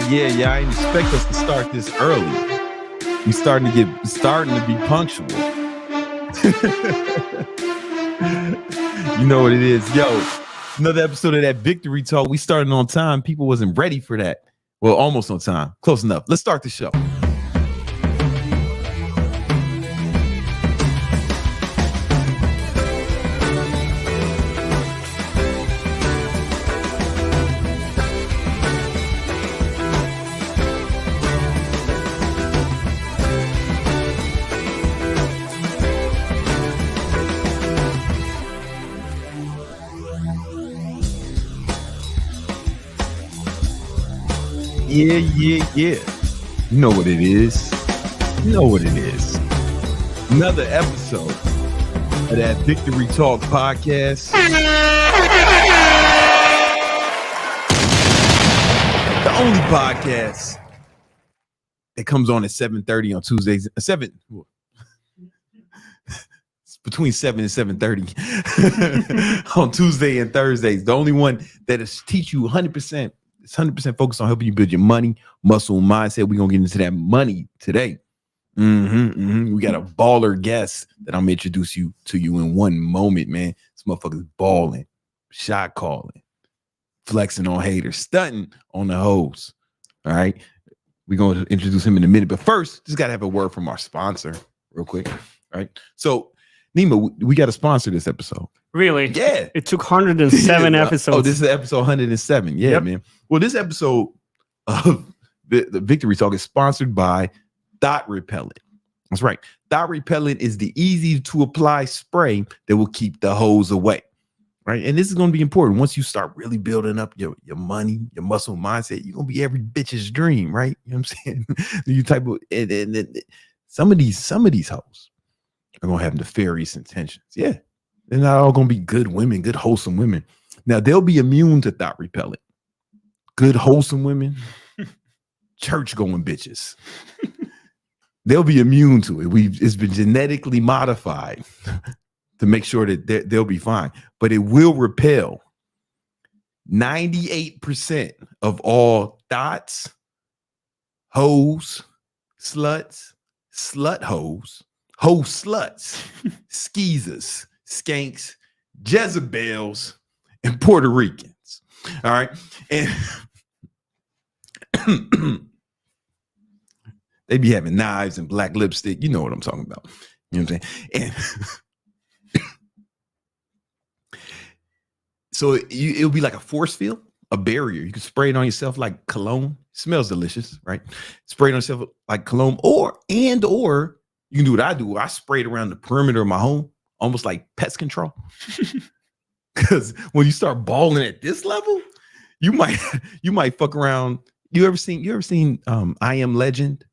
Yeah. I didn't expect us to start this early. We starting to be punctual. You know what it is. Yo, another episode of that Victory Talk. We started on time. People wasn't ready for that. Well, almost on time. Close enough. Let's start the show. Yeah. You know what it is. Another episode of that Victory Talk podcast. The only podcast that comes on at 7:30 on Tuesdays. Between 7 and 7:30 on Tuesday and Thursdays. The only one that is teach you 100%. It's 100% focused on helping you build your money, muscle, and mindset. We're going to get into that money today. We got a baller guest that I'm going to introduce you to in one moment, man. This motherfucker's balling, shot calling, flexing on haters, stunting on the hoes. All right. We're going to introduce him in a minute. But first, just got to have a word from our sponsor real quick. All right. So, Nima, we got to sponsor this episode. Really? Yeah. It took 107 episodes. Oh, this is episode 107. Yeah, yep. Man. Well, this episode of the Victory Talk is sponsored by Thot Repellent. That's right. Thot Repellent is the easy to apply spray that will keep the hoes away. Right. And this is going to be important. Once you start really building up your money, your muscle mindset, you're going to be every bitch's dream. Right. You know what I'm saying? You type of and some of these hoes are going to have nefarious intentions. Yeah. They're not all going to be good women, good, wholesome women. Now, they'll be immune to Thot Repellent. Good, wholesome women, church-going bitches. They'll be immune to it. It's been genetically modified to make sure that they'll be fine. But it will repel 98% of all thots, hoes, sluts, slut hoes, hoe sluts, skeezers, skanks, Jezebels, and Puerto Ricans. All right. And they be having knives and black lipstick. You know what I'm talking about. You know what I'm saying? And so it'll be like a force field, a barrier. You can spray it on yourself like cologne. It smells delicious, right? Spray it on yourself like cologne, or you can do what I do. I spray it around the perimeter of my home, almost like pest control. Because when you start balling at this level, you might fuck around. You ever seen I Am Legend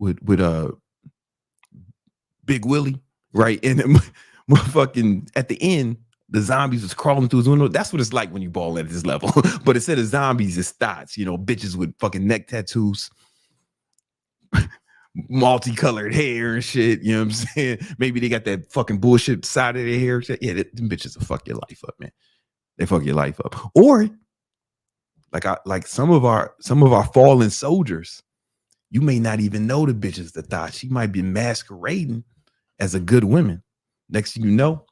with Big Willie, right? And motherfucking at the end, the zombies was crawling through his window. That's what it's like when you ball at this level. But instead of zombies, it's thots, bitches with fucking neck tattoos, multicolored hair and shit. You know what I'm saying? Maybe they got that fucking bullshit side of their hair. Yeah, them bitches will fuck your life up, man. They fuck your life up. Or like some of our fallen soldiers, you may not even know the bitches that thought she might be masquerading as a good woman. Next thing you know,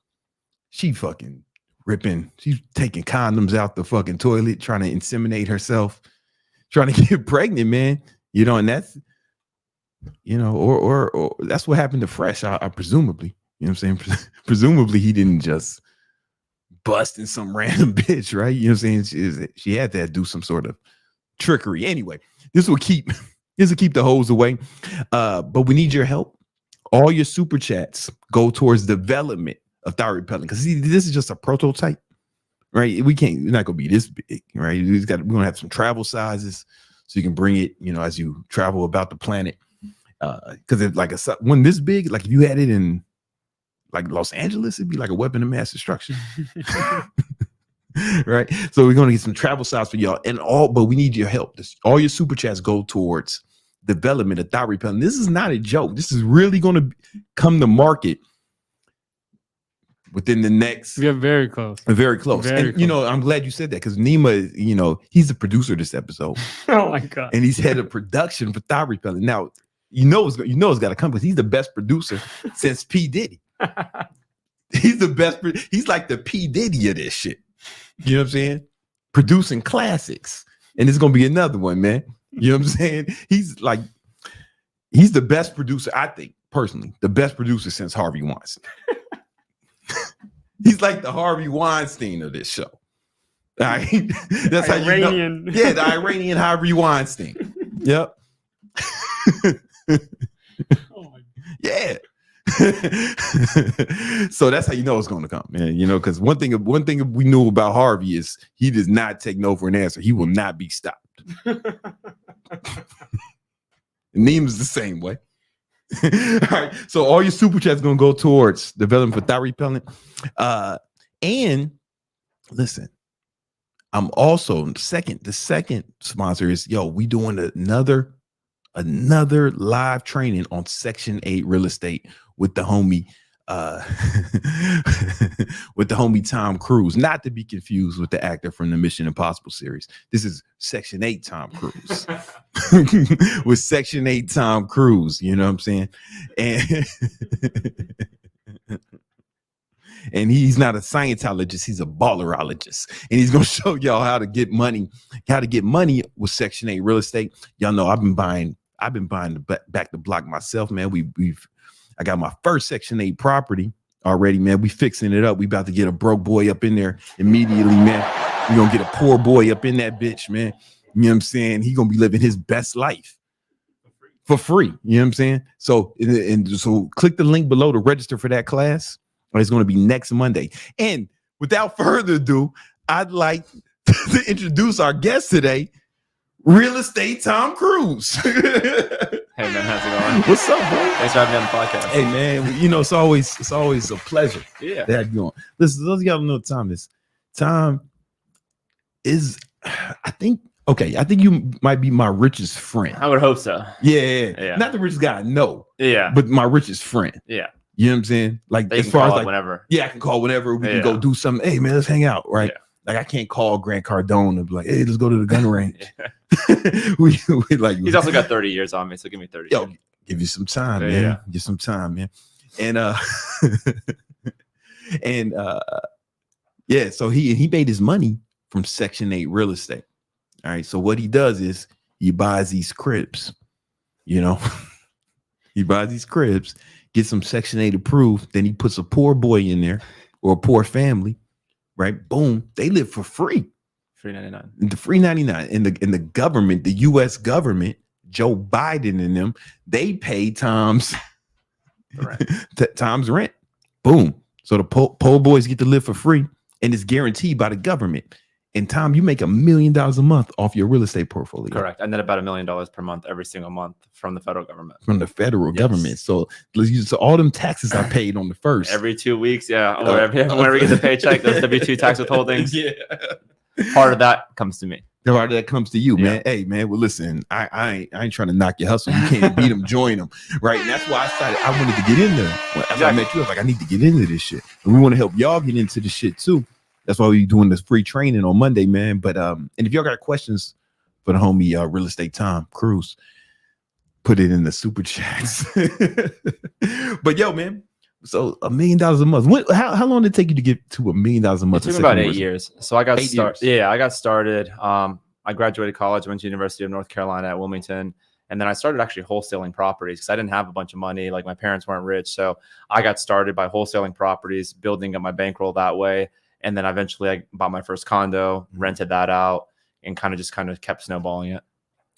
she fucking ripping, she's taking condoms out the fucking toilet, trying to inseminate herself, trying to get pregnant, man. And that's, or that's what happened to Fresh, I presumably. You know what I'm saying? Presumably he didn't just bust in some random bitch, right? You know what I'm saying? She had to do some sort of trickery. Anyway, this will keep the hoes away. But we need your help. All your super chats go towards development of Thot Repellent, because this is just a prototype, right? We're not gonna be this big, right? We're gonna have some travel sizes so you can bring it, as you travel about the planet. Because it's like when this big, like if you had it in like Los Angeles, it'd be like a weapon of mass destruction. Right? So we're gonna get some travel size for y'all, but we need your help. All your super chats go towards development of Thot Repellent. This is not a joke. This is really gonna come to market within the next. We are very close. Very close. Very and, you know, I'm glad you said that because Nima, you know, he's the producer of this episode. Oh my God. And he's head of production for Thot Repellent. Now, you know it's got to come because he's the best producer since P. Diddy. He's the best. He's like the P. Diddy of this shit. You know what I'm saying? Producing classics. And it's going to be another one, man. You know what I'm saying? He's the best producer, I think, personally, the best producer since Harvey Weinstein. He's like the Harvey Weinstein of this show. All right. That's Iranian. How you know. Yeah, the Iranian Harvey Weinstein. Yep. Oh my God. Yeah. So that's how you know it's going to come, man. You know, because one thing we knew about Harvey is he does not take no for an answer. He will not be stopped. Nima's the same way. All right. So all your super chats going to go towards development for Thot Repellent. And listen, I'm also the second sponsor is we doing another live training on Section 8 real estate with the homie Tom Cruz, not to be confused with the actor from the Mission Impossible series. This is Section 8 Tom Cruise with Section 8 Tom Cruise, you know what I'm saying? And he's not a Scientologist, he's a ballerologist. And he's gonna show y'all how to get money with Section 8 real estate. Y'all know I've been buying back the block myself, man. I got my first Section 8 property already, man. We fixing it up. We about to get a broke boy up in there immediately, man. We gonna get a poor boy up in that bitch, man. You know what I'm saying? He gonna be living his best life for free. You know what I'm saying? So click the link below to register for that class. It's going to be next Monday. And without further ado, I'd like to introduce our guest today, Real Estate Tom Cruz. Hey man, how's it going? What's up, bro? Thanks for having me on the podcast. Hey man, you know it's always a pleasure to have you on. Listen, those of y'all don't know what Tom is. Tom is, I think you might be my richest friend. I would hope so. Yeah. Not the richest guy I know. Yeah. But my richest friend. Yeah. You know what I'm saying? Like they as far as like whenever. Yeah, I can call whenever. We can go do something. Hey man, let's hang out, right? Yeah. Like I can't call Grant Cardone and be like, hey, let's go to the gun range. we like he's also got 30 years on me, so give me 30. Yo, give you some time, man. Yeah. Give some time, man. And so he made his money from Section 8 real estate. All right. So what he does is he buys these cribs, you know. He buys these cribs, gets some Section 8 approved, then he puts a poor boy in there or a poor family, right? Boom, they live for free. $3.99. The $3.99. And the government, the US government, Joe Biden and them, they pay Tom's rent. Boom. So the poor boys get to live for free, and it's guaranteed by the government. And Tom, you make $1 million a month off your real estate portfolio. Correct. And then about $1 million per month every single month from the federal government. From the federal government. So all them taxes I paid on the first. Every 2 weeks, yeah. Or whenever we get the paycheck, those W-2 tax withholdings. Yeah. Part of that comes to me. Part of that comes to you, man. Hey, man. Well, listen, I ain't trying to knock your hustle. You can't beat them, join them, right? And that's why I wanted to get in there. After I met you, I was like, I need to get into this shit, and we want to help y'all get into this shit too. That's why we're doing this free training on Monday, man. But and if y'all got questions for the homie Real Estate Tom Cruz, put it in the super chats. But yo, man. So $1 million a month. How long did it take you to get to $1 million a month? It took about 8 years. So I got started. Yeah, I got started. I graduated college, went to University of North Carolina at Wilmington, and then I started actually wholesaling properties because I didn't have a bunch of money. Like my parents weren't rich, so I got started by wholesaling properties, building up my bankroll that way, and then eventually I bought my first condo, rented that out, and kind of kept snowballing it.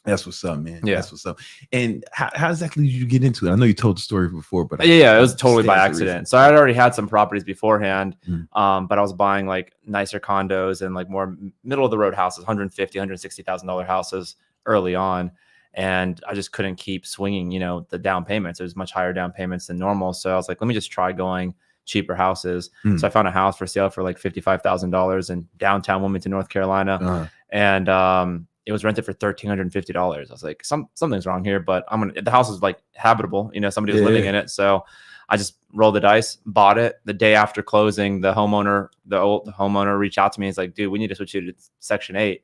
That's what's up, man. Yeah. That's what's up. And how exactly did you get into it? I know you told the story before, but it was totally by accident. So I had already had some properties beforehand, but I was buying like nicer condos and like more middle of the road houses, $150,000, $160,000 houses early on. And I just couldn't keep swinging, the down payments. It was much higher down payments than normal. So I was like, let me just try going cheaper houses. So I found a house for sale for like $55,000 in downtown Wilmington, North Carolina. And, it was rented for $1,350. I was like, something's wrong here, but the house is like habitable. Somebody was living in it. So I just rolled the dice, bought it. The day after closing, the homeowner reached out to me. He's like, dude, we need to switch you to Section 8.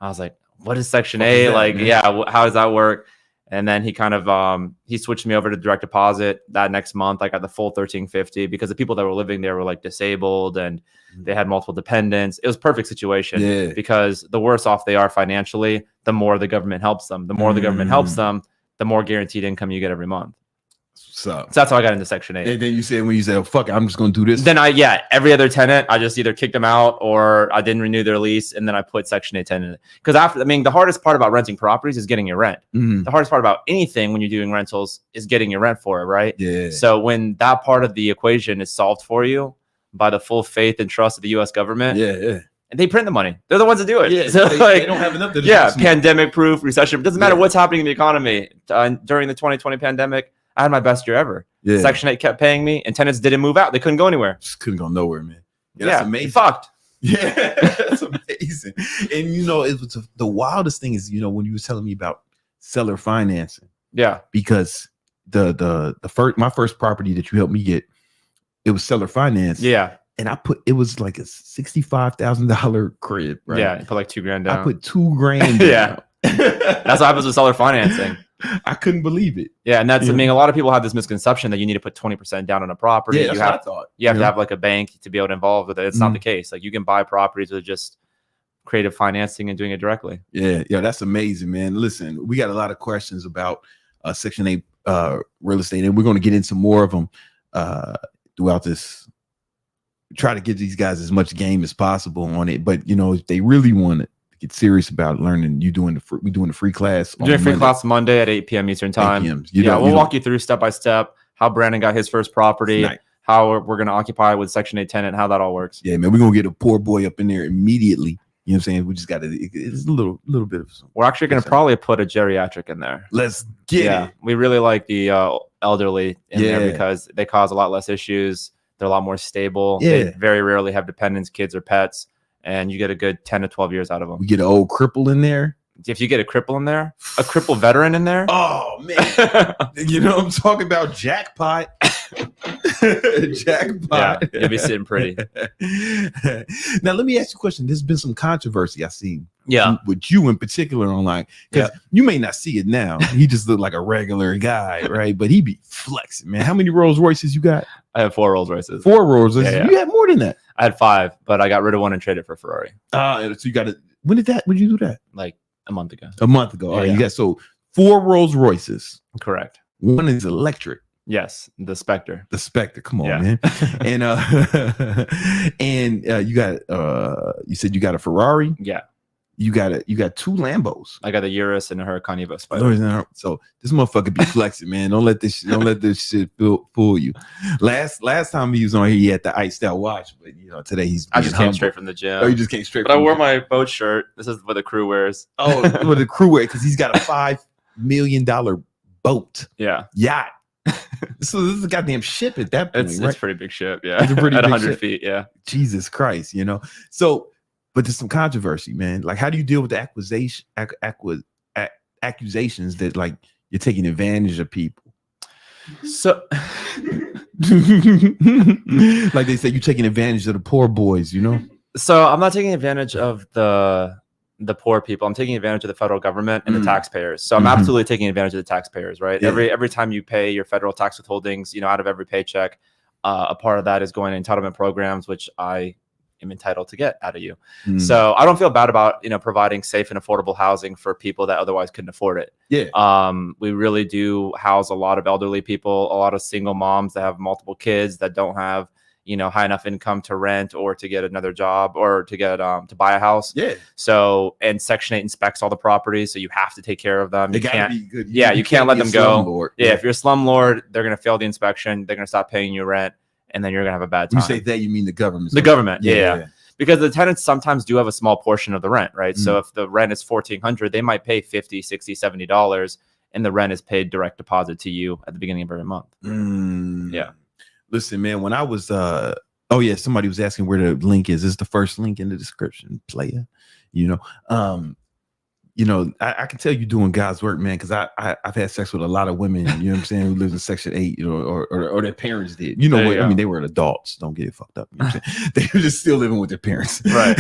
I was like, what is Section 8? Like, man? Yeah, how does that work? And then he kind of he switched me over to direct deposit. That next month, I got the full $1,350 because the people that were living there were like disabled and they had multiple dependents. It was a perfect situation because the worse off they are financially, the more the government helps them. The more the government helps them, the more guaranteed income you get every month. So that's how I got into Section 8. And then you said, when you said, oh, fuck it, I'm just going to do this. Then every other tenant, I just either kicked them out or I didn't renew their lease. And then I put Section 8 tenant in it. Because the hardest part about renting properties is getting your rent. The hardest part about anything when you're doing rentals is getting your rent for it, right? Yeah. So when that part of the equation is solved for you by the full faith and trust of the U.S. government. And they print the money. They're the ones that do it. Yeah, so they don't have enough to do. Pandemic proof, recession. It doesn't matter what's happening in the economy. During the 2020 pandemic, I had my best year ever. Section 8 kept paying me, and tenants didn't move out. They couldn't go anywhere. Just couldn't go nowhere, man. That's amazing. Fucked. Yeah, that's amazing. And it was the wildest thing is when you were telling me about seller financing. Yeah, because my first property that you helped me get, it was seller finance. Yeah. And it was like a $65,000 crib, right? Yeah, you put like $2,000 down. I put $2,000 down. Yeah. That's what happens with seller financing. I couldn't believe it. Yeah, and that's a lot of people have this misconception that you need to put 20% down on a property. Yeah, that's what I thought. You have to have like a bank to be able to involve with it. It's not the case. Like you can buy properties with just creative financing and doing it directly. Yeah, that's amazing, man. Listen, we got a lot of questions about Section 8 real estate, and we're going to get into more of them throughout this. Try to give these guys as much game as possible on it, but if they really want it, get serious about learning. We doing the free class. We're doing free class Monday at 8 p.m. Eastern time. 8 p.m. We'll walk you through step by step how Brandon got his first property, how we're going to occupy with Section 8 tenant, how that all works. Yeah, man, we're going to get a poor boy up in there immediately. You know what I'm saying? We just got to. It's a little bit of. We're actually going to probably put a geriatric in there. Let's get it. We really like the elderly in there because they cause a lot less issues. They're a lot more stable. Yeah. They very rarely have dependents, kids, or pets. And you get a good 10 to 12 years out of them. We get an old cripple in there. If you get a cripple in there, a cripple veteran in there. Oh, man. You know what I'm talking about? Jackpot. Jackpot. Yeah, you'll be sitting pretty. Now, let me ask you a question. There's been some controversy I've seen with you in particular online. Because you may not see it now. He just looked like a regular guy, right? But he be flexing, man. How many Rolls Royces you got? I have 4 Rolls Royces. 4 Rolls Royces? Yeah. You had more than that. I had 5, but I got rid of one and traded for Ferrari. So you got it. When did you do that? Like a month ago. A month ago. All right. You got 4 Rolls Royces. Correct. One is electric. Yes, the Spectre. The Spectre. Come on, man. And you got you said you got a Ferrari. Yeah. You got 2 Lambos. I got a Urus and a Huracan Evo Spider. So this motherfucker be flexing, man. Don't let this shit fool you. Last time he was on here, he had the iced out watch, but today I just came straight from the gym. Oh, you just came straight. But I wore my boat shirt. This is what the crew wears. Oh, what the crew wears because he's got a $5 million boat. Yeah. Yacht. So this is a goddamn ship at that point. It's right? a pretty big ship. Yeah. It's a pretty at big 100 ship. feet. Yeah. Jesus Christ. So. But there's some controversy, man. Like, how do you deal with the accusations that like you're taking advantage of people? So, like they say, you're taking advantage of the poor boys, So I'm not taking advantage of the poor people. I'm taking advantage of the federal government and the taxpayers. So I'm absolutely taking advantage of the taxpayers, right? Yeah. Every time you pay your federal tax withholdings, out of every paycheck, a part of that is going to entitlement programs, which I am entitled to get out of you. So I don't feel bad about providing safe and affordable housing for people that otherwise couldn't afford it. Yeah. We really do house a lot of elderly people, a lot of single moms that have multiple kids that don't have high enough income to rent or to get another job or to get to buy a house. Yeah. So and Section 8 inspects all the properties, so you have to take care of them. They gotta be good. You can't let them go. Yeah, if you're a slumlord, they're gonna fail the inspection. They're gonna stop paying you rent. And then you're gonna have a bad time. You say that, you mean the government? The government, yeah. Because the tenants sometimes do have a small portion of the rent, right? So if the rent is $1,400, they might pay $50, $60, $70, and the rent is paid direct deposit to you at the beginning of every month. Yeah. Listen, man, when I was somebody was asking where the link is. This is the first link in the description, player. you know, I can tell you doing God's work, man, because I've had sex with a lot of women, you know what I'm saying, who lives in Section 8, you know, or their parents did. You know what? I mean, they were adults. Don't get it fucked up. You know what I'm saying? They were just still living with their parents. Right.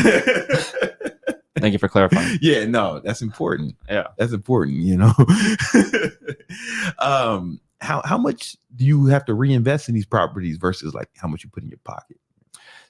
Thank you for clarifying. Yeah, no, that's important. Yeah. That's important, you know. How much do you have to reinvest in these properties versus like how much you put in your pocket?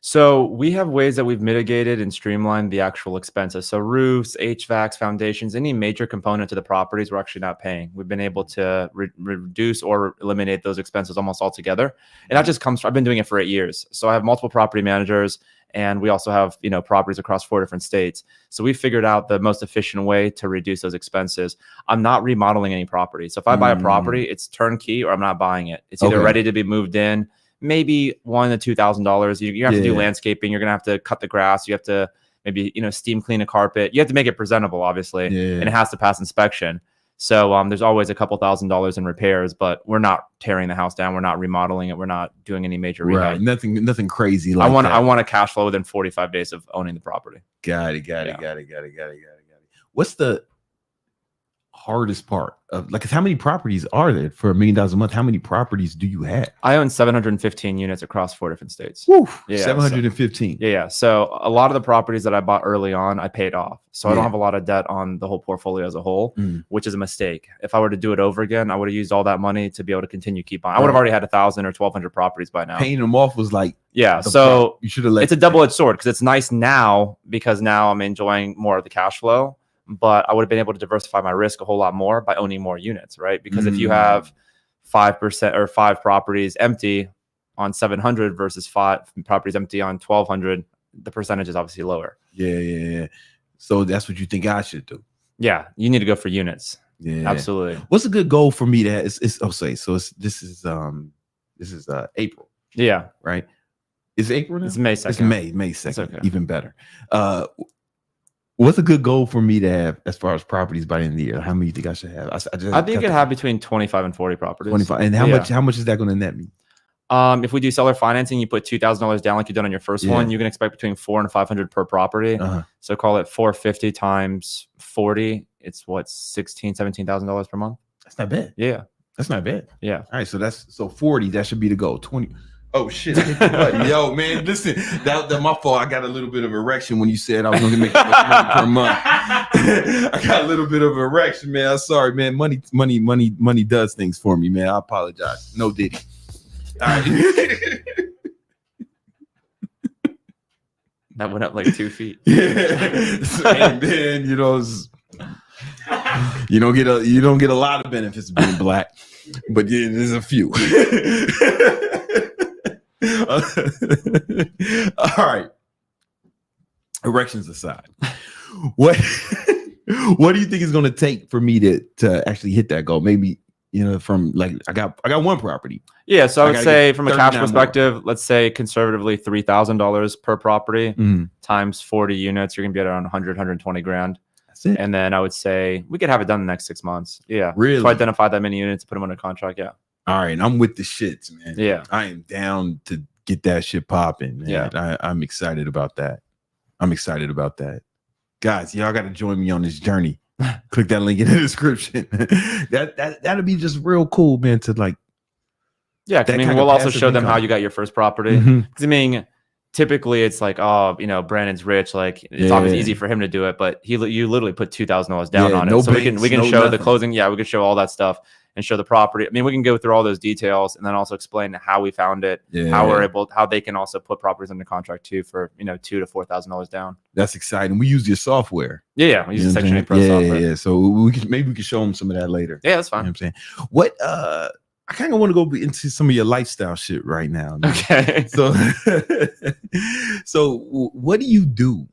So we have ways that we've mitigated and streamlined the actual expenses. So roofs, HVACs, foundations, any major component to the properties we're actually not paying. We've been able to reduce or eliminate those expenses almost altogether. And that just comes from, I've been doing it for 8 years. So I have multiple property managers, and we also have, you know, properties across 4 different states. So we figured out the most efficient way to reduce those expenses. I'm not remodeling any property. So if I buy a property, it's turnkey or I'm not buying it. It's either ready to be moved in, maybe $1,000 to $2,000. You have to do landscaping. You're gonna have to cut the grass. You have to maybe, you know, steam clean a carpet. You have to make it presentable, obviously, and it has to pass inspection. So there's always a couple $1,000s in repairs, but we're not tearing the house down. We're not remodeling it. We're not doing any major rehab. Right. Nothing crazy like I want a cash flow within 45 days of owning the property. Got it. What's the hardest part of, like, how many properties are there for $1 million a month? How many properties do you have? I own 715 units across 4 different states. Woo, 715. So a lot of the properties that I bought early on, I paid off. So I don't have a lot of debt on the whole portfolio as a whole, which is a mistake. If I were to do it over again, I would have used all that money to be able to continue keep on. I would have already had 1,000 or 1,200 properties by now. Paying them off was like, so you should have let. It's a double-edged sword because it's nice now because now I'm enjoying more of the cash flow. But I would have been able to diversify my risk a whole lot more by owning more units, right? Because if you have 5% or 5 properties empty on 700 versus 5 properties empty on 1,200, the percentage is obviously lower. Yeah. So that's what you think I should do? Yeah, you need to go for units. Yeah, absolutely. What's a good goal for me to have? This is April. Yeah, right. Is April now? It's May 2nd. It's May 2nd. Okay. Even better. What's a good goal for me to have as far as properties by the end of the year? How many do you think I should have? I think you could have between 25 and 40 properties. 25. And how much is that going to net me? If we do seller financing, you put $2,000 down like you've done on your first one, you can expect between $400 and $500 per property. So call it 450 times 40. It's what, $16,000-$17,000 per month? That's not bad. Yeah. That's not bad. Yeah. All right. So 40, that should be the goal. 20. Oh shit! Yo, man, listen. That my fault. I got a little bit of erection when you said I was going to make money per month. I got a little bit of erection, man. I'm sorry, man. Money does things for me, man. I apologize. No Diddy. All right. That went up like 2 feet. And then you don't get a lot of benefits of being black, but yeah, there's a few. All right. Erections aside, what do you think is going to take for me to actually hit that goal? Maybe, from like I got one property. Yeah, so I would say from a cash perspective, let's say conservatively $3,000 per property times 40 units, you're gonna be at around 120 grand. That's it. And then I would say we could have it done in the next 6 months. Yeah, really. So identify that many units, put them under contract. Yeah. All right, I'm with the shits, man. Yeah, I am down to get that shit popping, man. Yeah, I'm excited about that. Guys, y'all got to join me on this journey. Click that link in the description. That'll be just real cool, man. To like, yeah. I mean, we'll also show them how you got your first property. Because I mean, typically it's like, oh, Brandon's rich, like it's obviously easy for him to do it, but you literally put $2,000 down on it. So we can show the closing. Yeah, we can show all that stuff and show the property. I mean, we can go through all those details and then also explain how we found it, how they can also put properties under contract too for $2,000 to $4,000 down. That's exciting. We use your software. Yeah, we use the Section 8 Pro software. Yeah. So maybe we can show them some of that later. Yeah, that's fine. You know what I'm saying? I kind of want to go into some of your lifestyle shit right now. Man. Okay. So what do you do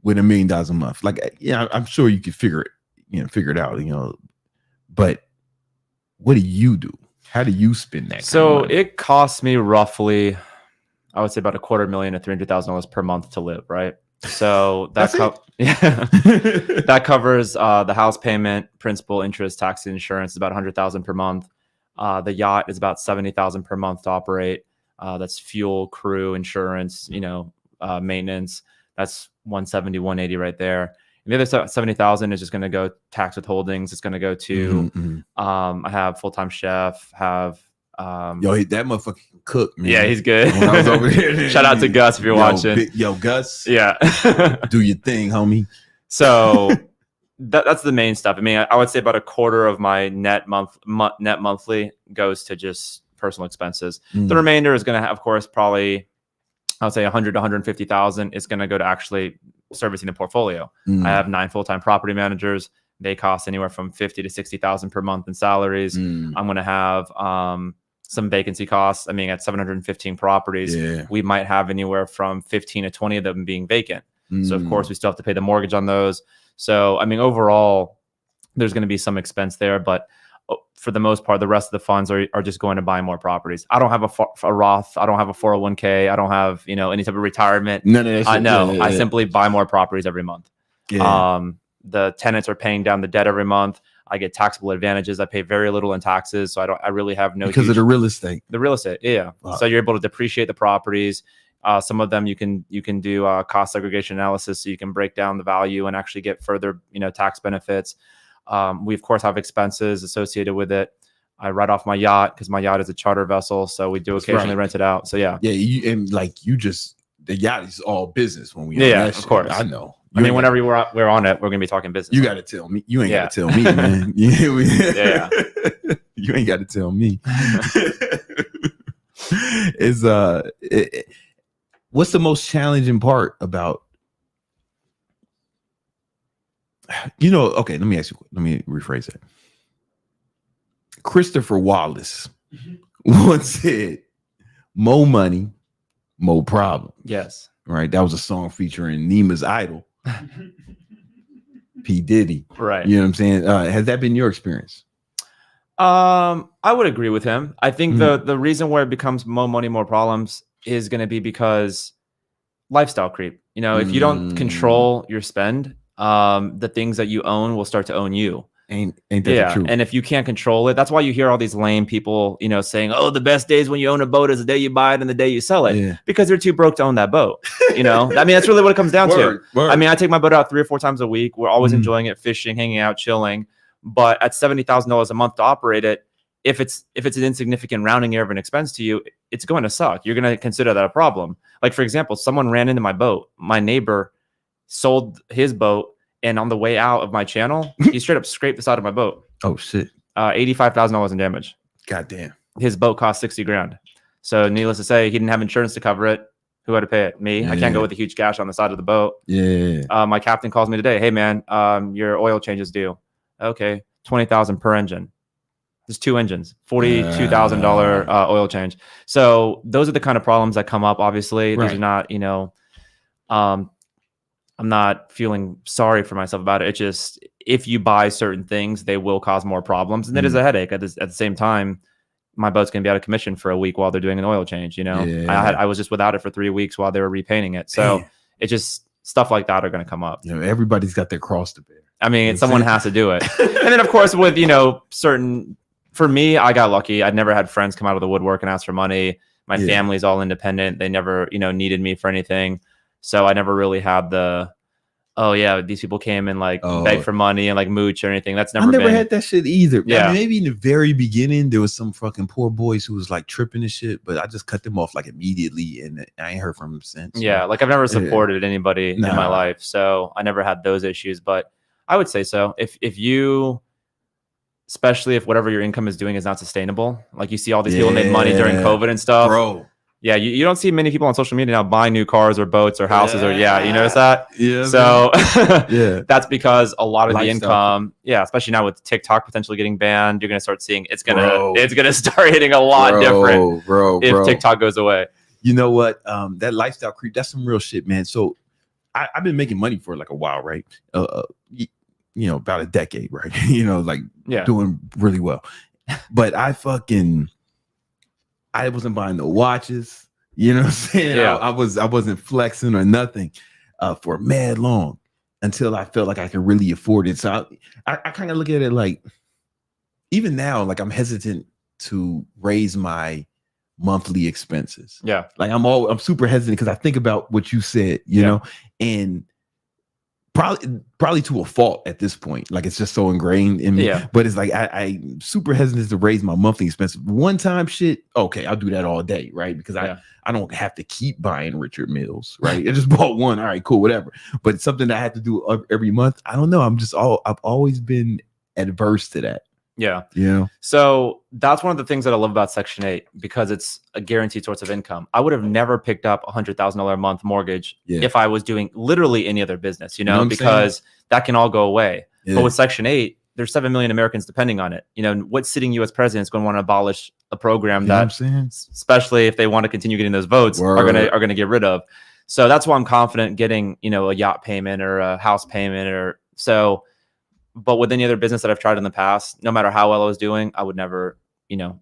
with $1 million a month? Like, I'm sure you could figure it out, but what do you do? How do you spend that? So it costs me roughly, I would say about $250,000 to $300,000 per month to live. Right. So that covers the house payment, principal, interest, tax, insurance is about $100,000 per month. The yacht is about $70,000 per month to operate. That's fuel, crew, insurance, maintenance. That's 170, 180 right there. And the other 70,000 is just going to go tax withholdings. It's going to go to, I have full-time chef, have, yo, that motherfucker can cook, man. Yeah, he's good. When I was over there, shout out to Gus if you're watching. Gus. Yeah. Do your thing, homie. So that's the main stuff. I mean, I would say about a quarter of my net monthly goes to just personal expenses. The remainder is going to have, of course, probably, I would say 100 to 150,000 is going to go to actually servicing the portfolio. I have 9 full-time property managers. They cost anywhere from 50 to 60,000 per month in salaries. I'm going to have some vacancy costs. I mean, at 715 properties, we might have anywhere from 15 to 20 of them being vacant. So of course we still have to pay the mortgage on those. So, I mean, overall, there's going to be some expense there, but for the most part, the rest of the funds are just going to buy more properties. I don't have a Roth. I don't have a 401k. I don't have, any type of retirement. None of that shit. I simply buy more properties every month. The tenants are paying down the debt every month. I get taxable advantages. I pay very little in taxes. So I really have no, because of the real estate. The real estate. Yeah. Wow. So you're able to depreciate the properties. Some of them you can do cost segregation analysis, so you can break down the value and actually get further, tax benefits. We of course have expenses associated with it. I write off my yacht because my yacht is a charter vessel, so we do occasionally rent it out. So yeah, the yacht is all business when we of course. I know. I mean, whenever we're on it, we're gonna be talking business. You got to tell me. You ain't got to tell me, man. You ain't got to tell me. What's the most challenging part about? Okay, let me ask you. Let me rephrase that. Christopher Wallace once said, "More money, more problem." Yes. Right. That was a song featuring Nima's idol, P. Diddy. Right. You know what I'm saying? Has that been your experience? I would agree with him. I think the reason where it becomes more money, more problems is going to be because lifestyle creep. If you don't control your spend, the things that you own will start to own you. Ain't that the truth? And if you can't control it, that's why you hear all these lame people, saying, "Oh, the best days when you own a boat is the day you buy it and the day you sell it," because they're too broke to own that boat. I mean, that's really what it comes down to. I mean, I take my boat out 3 or 4 times a week. We're always enjoying it, fishing, hanging out, chilling. But at $70,000 a month to operate it, if it's an insignificant rounding error of an expense to you, it's going to suck. You're going to consider that a problem. Like, for example, someone ran into my boat. My neighbor sold his boat, and on the way out of my channel, he straight up scraped the side of my boat. Oh shit! $85,000 in damage. Goddamn. His boat cost $60,000. So needless to say, he didn't have insurance to cover it. Who had to pay it? Me. I can't go with a huge gash on the side of the boat. My captain calls me today. "Hey man, your oil change is due." Okay, $20,000 per engine. There's 2 engines, $42,000 oil change. So those are the kind of problems that come up. Obviously, these are not, I'm not feeling sorry for myself about it. It's just, if you buy certain things, they will cause more problems, and it is a headache. At the same time, my boat's gonna be out of commission for a week while they're doing an oil change. I was just without it for 3 weeks while they were repainting it. So it's just stuff like that are gonna come up. Everybody's got their cross to bear. I mean, someone has to do it. And then of course with, certain, for me, I got lucky. I'd never had friends come out of the woodwork and ask for money. My family's all independent. They never, needed me for anything. So I never really had these people came and beg for money and mooch or anything. That's never I never had that shit either. Yeah. I mean, maybe in the very beginning, there was some fucking poor boys who was tripping and shit, but I just cut them off immediately, and I ain't heard from them since. Yeah. I've never supported anybody in my life. So I never had those issues, but I would say so. If you, especially if whatever your income is doing is not sustainable, you see all these people made money during COVID and stuff. Bro. Yeah, you don't see many people on social media now buying new cars or boats or houses you notice that? Yeah. So that's because a lot of Lifestyle. the income, especially now with TikTok potentially getting banned, you're gonna start seeing it's gonna start hitting a lot different if TikTok goes away. You know what? That lifestyle creep, that's some real shit, man. So I've been making money for a while, right? About a decade, right? Doing really well. But I wasn't buying no watches. You know what I'm saying? Yeah. I wasn't flexing or nothing for mad long until I felt like I could really afford it. So I kind of look at it even now, I'm hesitant to raise my monthly expenses. Yeah. I'm super hesitant because I think about what you said, you know, and probably to a fault at this point. Like it's just so ingrained in me. Yeah. But it's like I'm super hesitant to raise my monthly expense. One time shit, okay, I'll do that all day, right? Because I don't have to keep buying Richard meals, right? I just bought one. All right, cool, whatever. But it's something that I have to do every month. I don't know. I've always been adverse to that. Yeah. Yeah. So that's one of the things that I love about Section 8 because it's a guaranteed source of income. I would have never picked up $100,000 a month mortgage if I was doing literally any other business, because that can all go away. Yeah. But with Section 8, there's 7 million Americans depending on it. What sitting U.S. president is going to want to abolish a program that, especially if they want to continue getting those votes, are going to get rid of. So that's why I'm confident getting, a yacht payment or a house payment or so. But with any other business that I've tried in the past, no matter how well I was doing, I would never,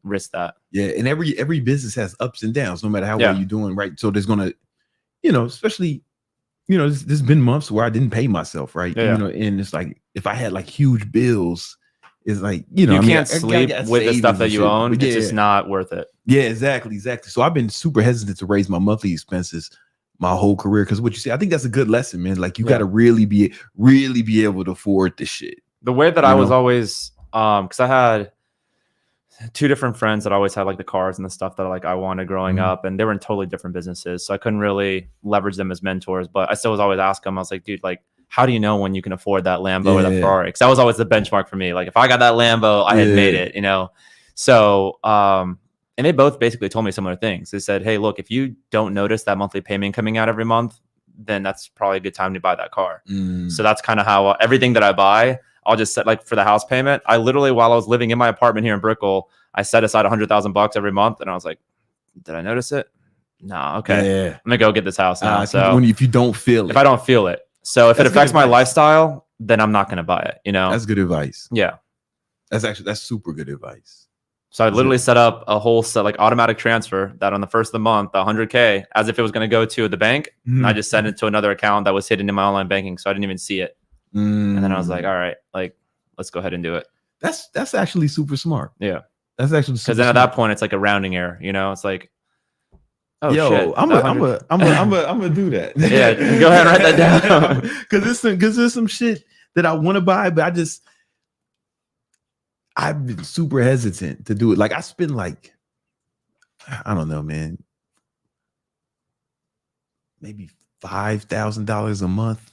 risk that. Yeah. And every business has ups and downs, no matter how well you're doing. Right. So there's going to, especially, there's been months where I didn't pay myself. Right. And it's like, if I had like huge bills, it's like, you can't sleep with the stuff that you own. It's just not worth it. Yeah, exactly. So I've been super hesitant to raise my monthly expenses my whole career. Cause what you say, I think that's a good lesson, man. Like you got to really be able to afford this shit. The way that I was always, cause I had 2 different friends that always had like the cars and the stuff that I wanted growing up, and they were in totally different businesses. So I couldn't really leverage them as mentors, but I still was always asking them, I was like, dude, like, how do you know when you can afford that Lambo or the Ferrari? Cause that was always the benchmark for me. Like if I got that Lambo, I had made it, So, and they both basically told me similar things. They said, hey, look, if you don't notice that monthly payment coming out every month, then that's probably a good time to buy that car. So that's kind of how everything that I buy, I'll just set like for the house payment. I literally, while I was living in my apartment here in Brickell, I set aside $100,000 every month. And I was like, did I notice it? No. Okay. I'm gonna go get this house now. If you don't feel it. If I don't feel it. So if it affects my lifestyle, then I'm not going to buy it. That's good advice. Yeah. That's super good advice. So I literally set up a whole set like automatic transfer that on the first of the month, the $100K, as if it was going to go to the bank. And I just sent it to another account that was hidden in my online banking. So I didn't even see it. And then I was like, all right, like, let's go ahead and do it. That's actually super smart. Yeah. That's actually super because then at that point it's like a rounding error, it's like, oh shit, I'm gonna do that. Yeah, go ahead and write that down. Because there's some shit that I want to buy, but I've been super hesitant to do it. Like I spend like, I don't know, man, maybe $5,000 a month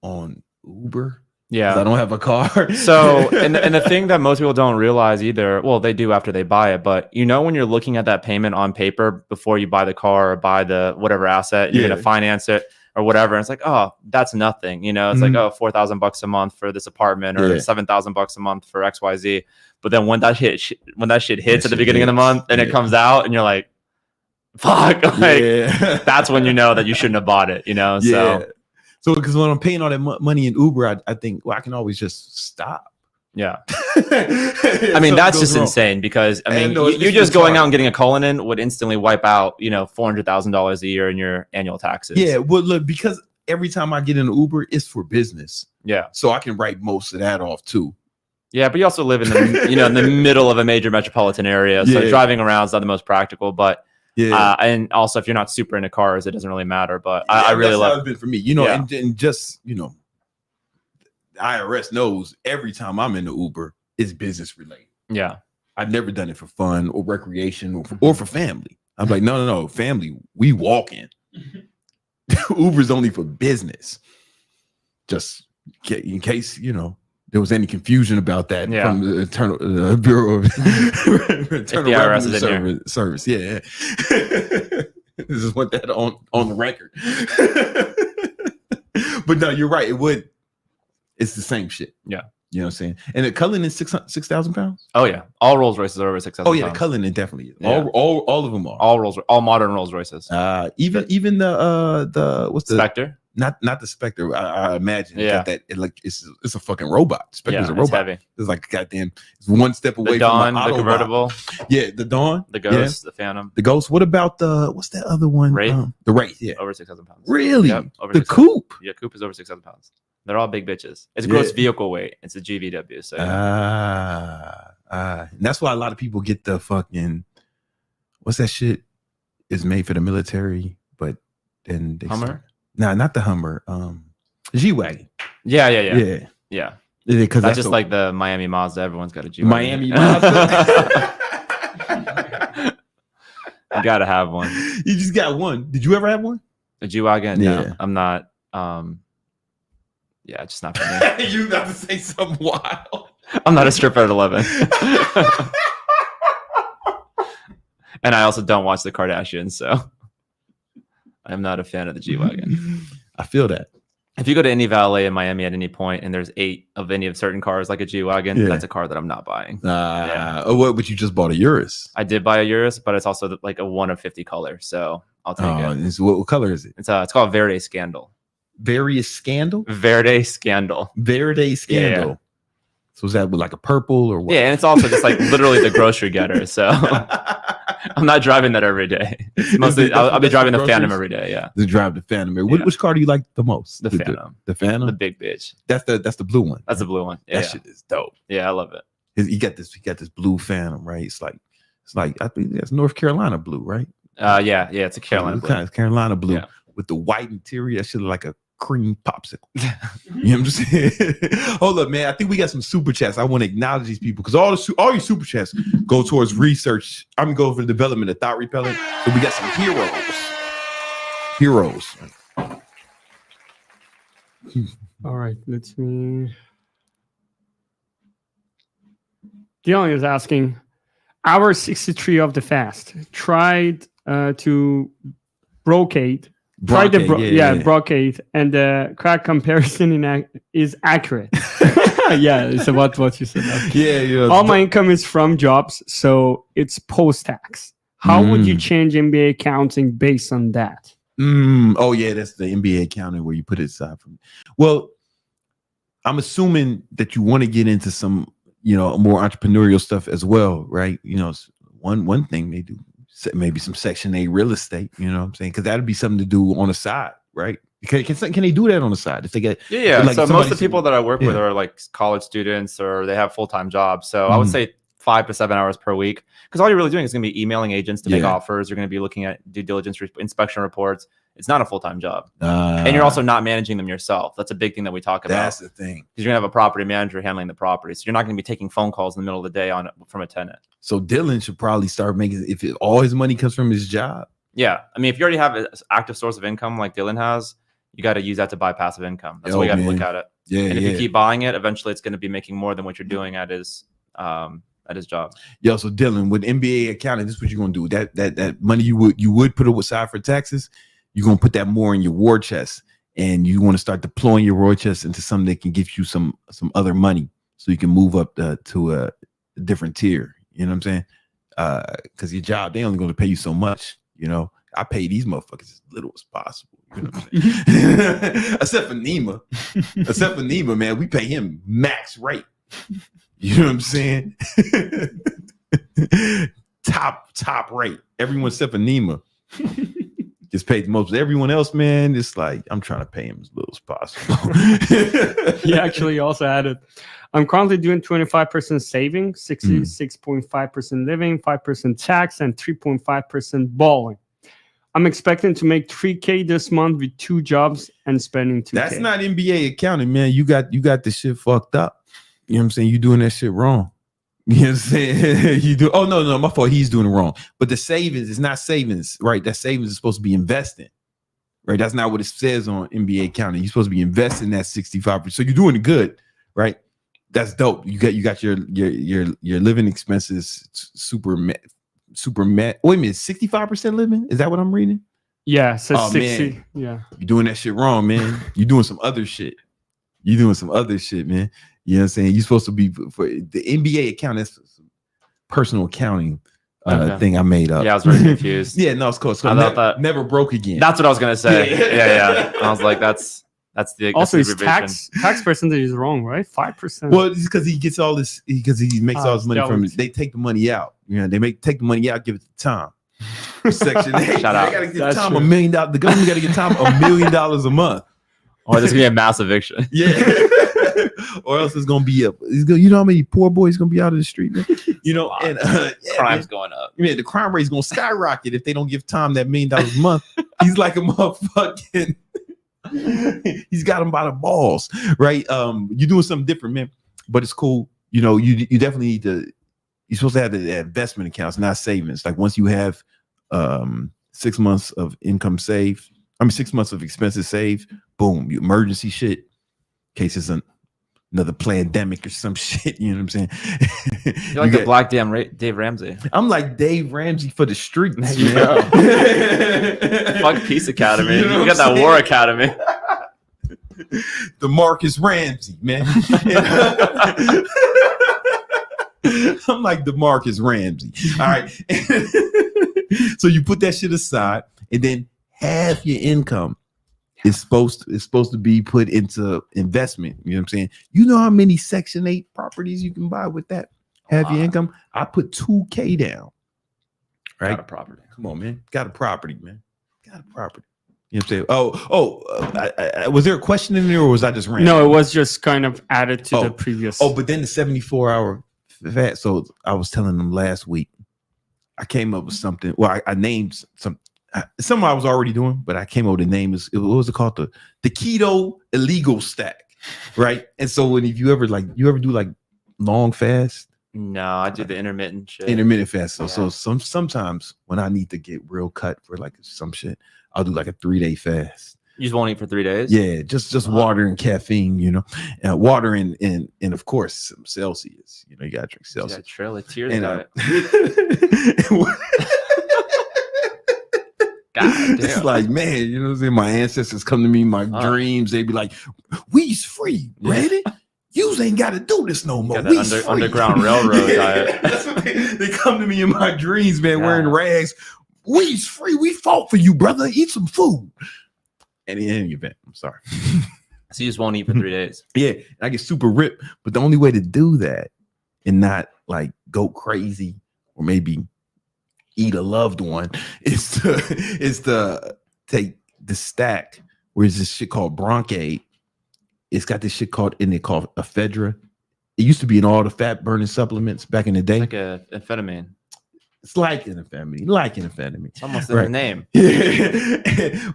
on Uber. Yeah, I don't have a car. So, and the thing that most people don't realize either, well, they do after they buy it, but when you're looking at that payment on paper before you buy the car or buy the whatever asset, you're gonna finance it or whatever. And it's like, oh, that's nothing. It's like, oh, $4,000 a month for this apartment or $7,000 a month for XYZ. But then when that shit hits at the beginning of the month and it comes out and you're like, fuck, that's when you know that you shouldn't have bought it. So because when I'm paying all that money in Uber, I think, well, I can always just stop. Yeah. I mean, that's just insane because, you just going out and getting a Cullinan would instantly wipe out, $400,000 a year in your annual taxes. Yeah. Well, look, because every time I get in an Uber, it's for business. Yeah. So I can write most of that off too. Yeah. But you also live in the, in the middle of a major metropolitan area. So driving around is not the most practical, but and also if you're not super into cars, it doesn't really matter. But I really love it's been for me, and just, the IRS knows every time I'm in the Uber, it's business related. Yeah. I've never done it for fun or recreation or for family. I'm like, no, family, we walk in. Uber's only for business. Just in case, there was any confusion about that from the Internal Bureau of Internal Revenue Service. Yeah. This is what that on the record. But no, you're right. It's the same shit. Yeah. You know what I'm saying? And the Cullinan is 6,000 pounds? Oh, yeah. All Rolls Royces are over 6,000 pounds. Oh, yeah. The Cullinan definitely is. Yeah. All of them are. All modern Rolls Royces. Even the what's the Spectre? Not the Spectre. I imagine it's a fucking robot. Spectre's a robot. It's heavy. It's like goddamn. It's one step away the Dawn, from the convertible. Yeah, the Dawn, the Ghost, the Phantom, the Ghost. What about what's that other one? Wraith. The Wraith. Yeah, over 6,000 pounds. Really? Yep, the Coupe. Yeah, Coupe is over 6,000 pounds. They're all big bitches. It's gross vehicle weight. It's a GVW. So and that's why a lot of people get the fucking what's that shit? Is made for the military, but then they Hummer. Not the Hummer. G-Wagon. Yeah. Because That's just like the Miami Mazda. Everyone's got a G. Miami Mazda. You gotta have one. You just got one. Did you ever have one? A G-Wagon? Yeah. No, I'm not. Yeah, just not for me. You got to say something wild. I'm not a stripper at 11. And I also don't watch the Kardashians, so I'm not a fan of the G-Wagon. I feel that. If you go to any valet in Miami at any point and there's 8 of any of certain cars like a G-Wagon, that's a car that I'm not buying. But you just bought a Urus. I did buy a Urus, but it's also like a 1 of 50 color, so I'll take it. What color is it? It's called Verde Scandal. Various Scandal? Verde Scandal. Verde Scandal. Yeah. So is that with like a purple or what? Yeah, and it's also just like literally the grocery getter, so... I'm not driving that every day. It's mostly, I'll be driving the Phantom every day. Yeah, to drive the Phantom. Which car do you like the most? The Phantom. The Phantom. The big bitch. That's the blue one. That's the blue one. Yeah, that shit is dope. Yeah, I love it. You got this blue Phantom, right? It's like I think that's North Carolina blue, right? Yeah, it's a Carolina blue. It's Carolina blue with the white interior. That shit look like a cream popsicle. You know what I'm saying? Hold up, man. I think we got some super chats. I want to acknowledge these people because all your super chats go towards research. I'm going for the development of Thot repellent. So we got some heroes. All right, let's see. Dion is asking, hour 63 of the fast. Tried to brocade. Brocade, and the crack comparison is accurate. Yeah, it's about what you said. Yeah. All my income is from jobs, so it's post-tax. How would you change MBA accounting based on that? Oh, yeah, that's the MBA accounting where you put it aside from. Well, I'm assuming that you want to get into some, more entrepreneurial stuff as well, right? One thing they do. Maybe some Section 8 real estate, you know what I'm saying? Because that'd be something to do on the side, right? Can they do that on the side if they get? Yeah. Like so most of the people that I work with are like college students or they have full-time jobs. So I would say 5 to 7 hours per week because all you're really doing is going to be emailing agents to make offers. You're going to be looking at due diligence inspection reports. It's not a full-time job. And you're also not managing them yourself. That's a big thing that we talk about. That's the thing. Because you're going to have a property manager handling the property. So you're not going to be taking phone calls in the middle of the day from a tenant. So Dylan should probably start making, all his money comes from his job. Yeah. I mean, if you already have an active source of income like Dylan has, you got to use that to buy passive income. That's the way you got to look at it. Yeah. And if you keep buying it, eventually it's going to be making more than what you're doing at his job. Yo, so Dylan, with MBA accounting, this is what you're gonna do. That money you would put aside for taxes, you're gonna put that more in your war chest, and you want to start deploying your war chest into something that can give you some other money, so you can move up to a different tier. You know what I'm saying? Because your job, they only gonna pay you so much. I pay these motherfuckers as little as possible. You know what I'm saying? Except for Nima, man, we pay him max rate. You know what I'm saying? top rate. Everyone except for Nima gets paid the most. Everyone else, man, it's like I'm trying to pay him as little as possible. He actually also added, I'm currently doing 25% saving, 66.5% living, 5% tax, and 3.5% balling. I'm expecting to make $3K this month with 2 jobs and spending $2K. That's not MBA accounting, man. You got this shit fucked up. You know what I'm saying? You doing that shit wrong. You know what I'm saying? You do. Oh, no, my fault. He's doing it wrong. But the savings is not savings, right? That savings is supposed to be investing, right? That's not what it says on MBA accounting. You're supposed to be investing that 65%. So you're doing it good, right? That's dope. You got your living expenses super met. Wait a minute, 65% living? Is that what I'm reading? Yeah, so 60. Man. Yeah. You're doing that shit wrong, man. You're doing some other shit. man. You know what I'm saying? You're supposed to be for the NBA account. That's personal accounting thing I made up. Yeah, I was very confused. Yeah, no, it's cool. I thought that never broke again. That's what I was gonna say. Yeah. I was like, that's the also that's his tax percentage is wrong, right? 5%. Well, it's because he gets all this because he makes all his money from it. They take the money out. Take the money out, give it to Tom. Section 8. Shout out. They gotta give Tom $1 million. The government gotta give Tom $1 million a month. Or there's gonna be a mass eviction. Yeah. Or else it's gonna be you know how many poor boys gonna be out of the street, man? And crime's going up. The crime rate is gonna skyrocket if they don't give Tom that $1 million a month. He's like a motherfucking He's got him by the balls, right? You're doing something different, man, but it's cool. You know, you definitely need to. You're supposed to have the investment accounts, not savings. Like once you have 6 months of income saved, 6 months of expenses saved, boom, you emergency shit. In case it's another pandemic or some shit, you know what I'm saying? You're like the black Dave Ramsey. I'm like Dave Ramsey for the streets, man. Fuck Peace Academy. You got that War Academy. The Marcus Ramsey, man. I'm like the Marcus Ramsey. All right. So you put that shit aside, and then half your income is supposed to be put into investment. You know what I'm saying? You know how many Section 8 properties you can buy with that? Half your income? I put $2,000 down. Right? Got a property. Come on, man. Got a property, man. Got a property. You know what I'm saying? Was there a question in there, or was I just random? No, it was just kind of added to the previous. But then the 74-hour fast. So I was telling them last week, I came up with something. Well, I named something I was already doing, but I came up with the name. What was it called? The Keto illegal stack, right? And so when you ever do like long fast? No, I do the intermittent shit. Intermittent fast. So sometimes when I need to get real cut for like some shit, I'll do like a 3-day fast. You just won't eat for 3 days? Yeah, just water and caffeine, you know, water and of course some Celsius. You know, you gotta drink Celsius. Yeah, Trail of Tears diet. God damn. It's like, man, you know what I'm saying? My ancestors come to me in my dreams. They be like, we's free, ready? Yous ain't got to do this no more. We's free. Underground Railroad diet. That's what they come to me in my dreams, man, wearing rags. We's free. We fought for you, brother. Eat some food. And in any event, I'm sorry. So you just won't eat for 3 days. Yeah, I get super ripped. But the only way to do that and not like go crazy or maybe eat a loved one is to take the stack where it's this shit called Broncaid. It's got this shit called ephedra. It used to be in all the fat burning supplements back in the day. Like a amphetamine. It's like an amphetamine. It's almost in the name.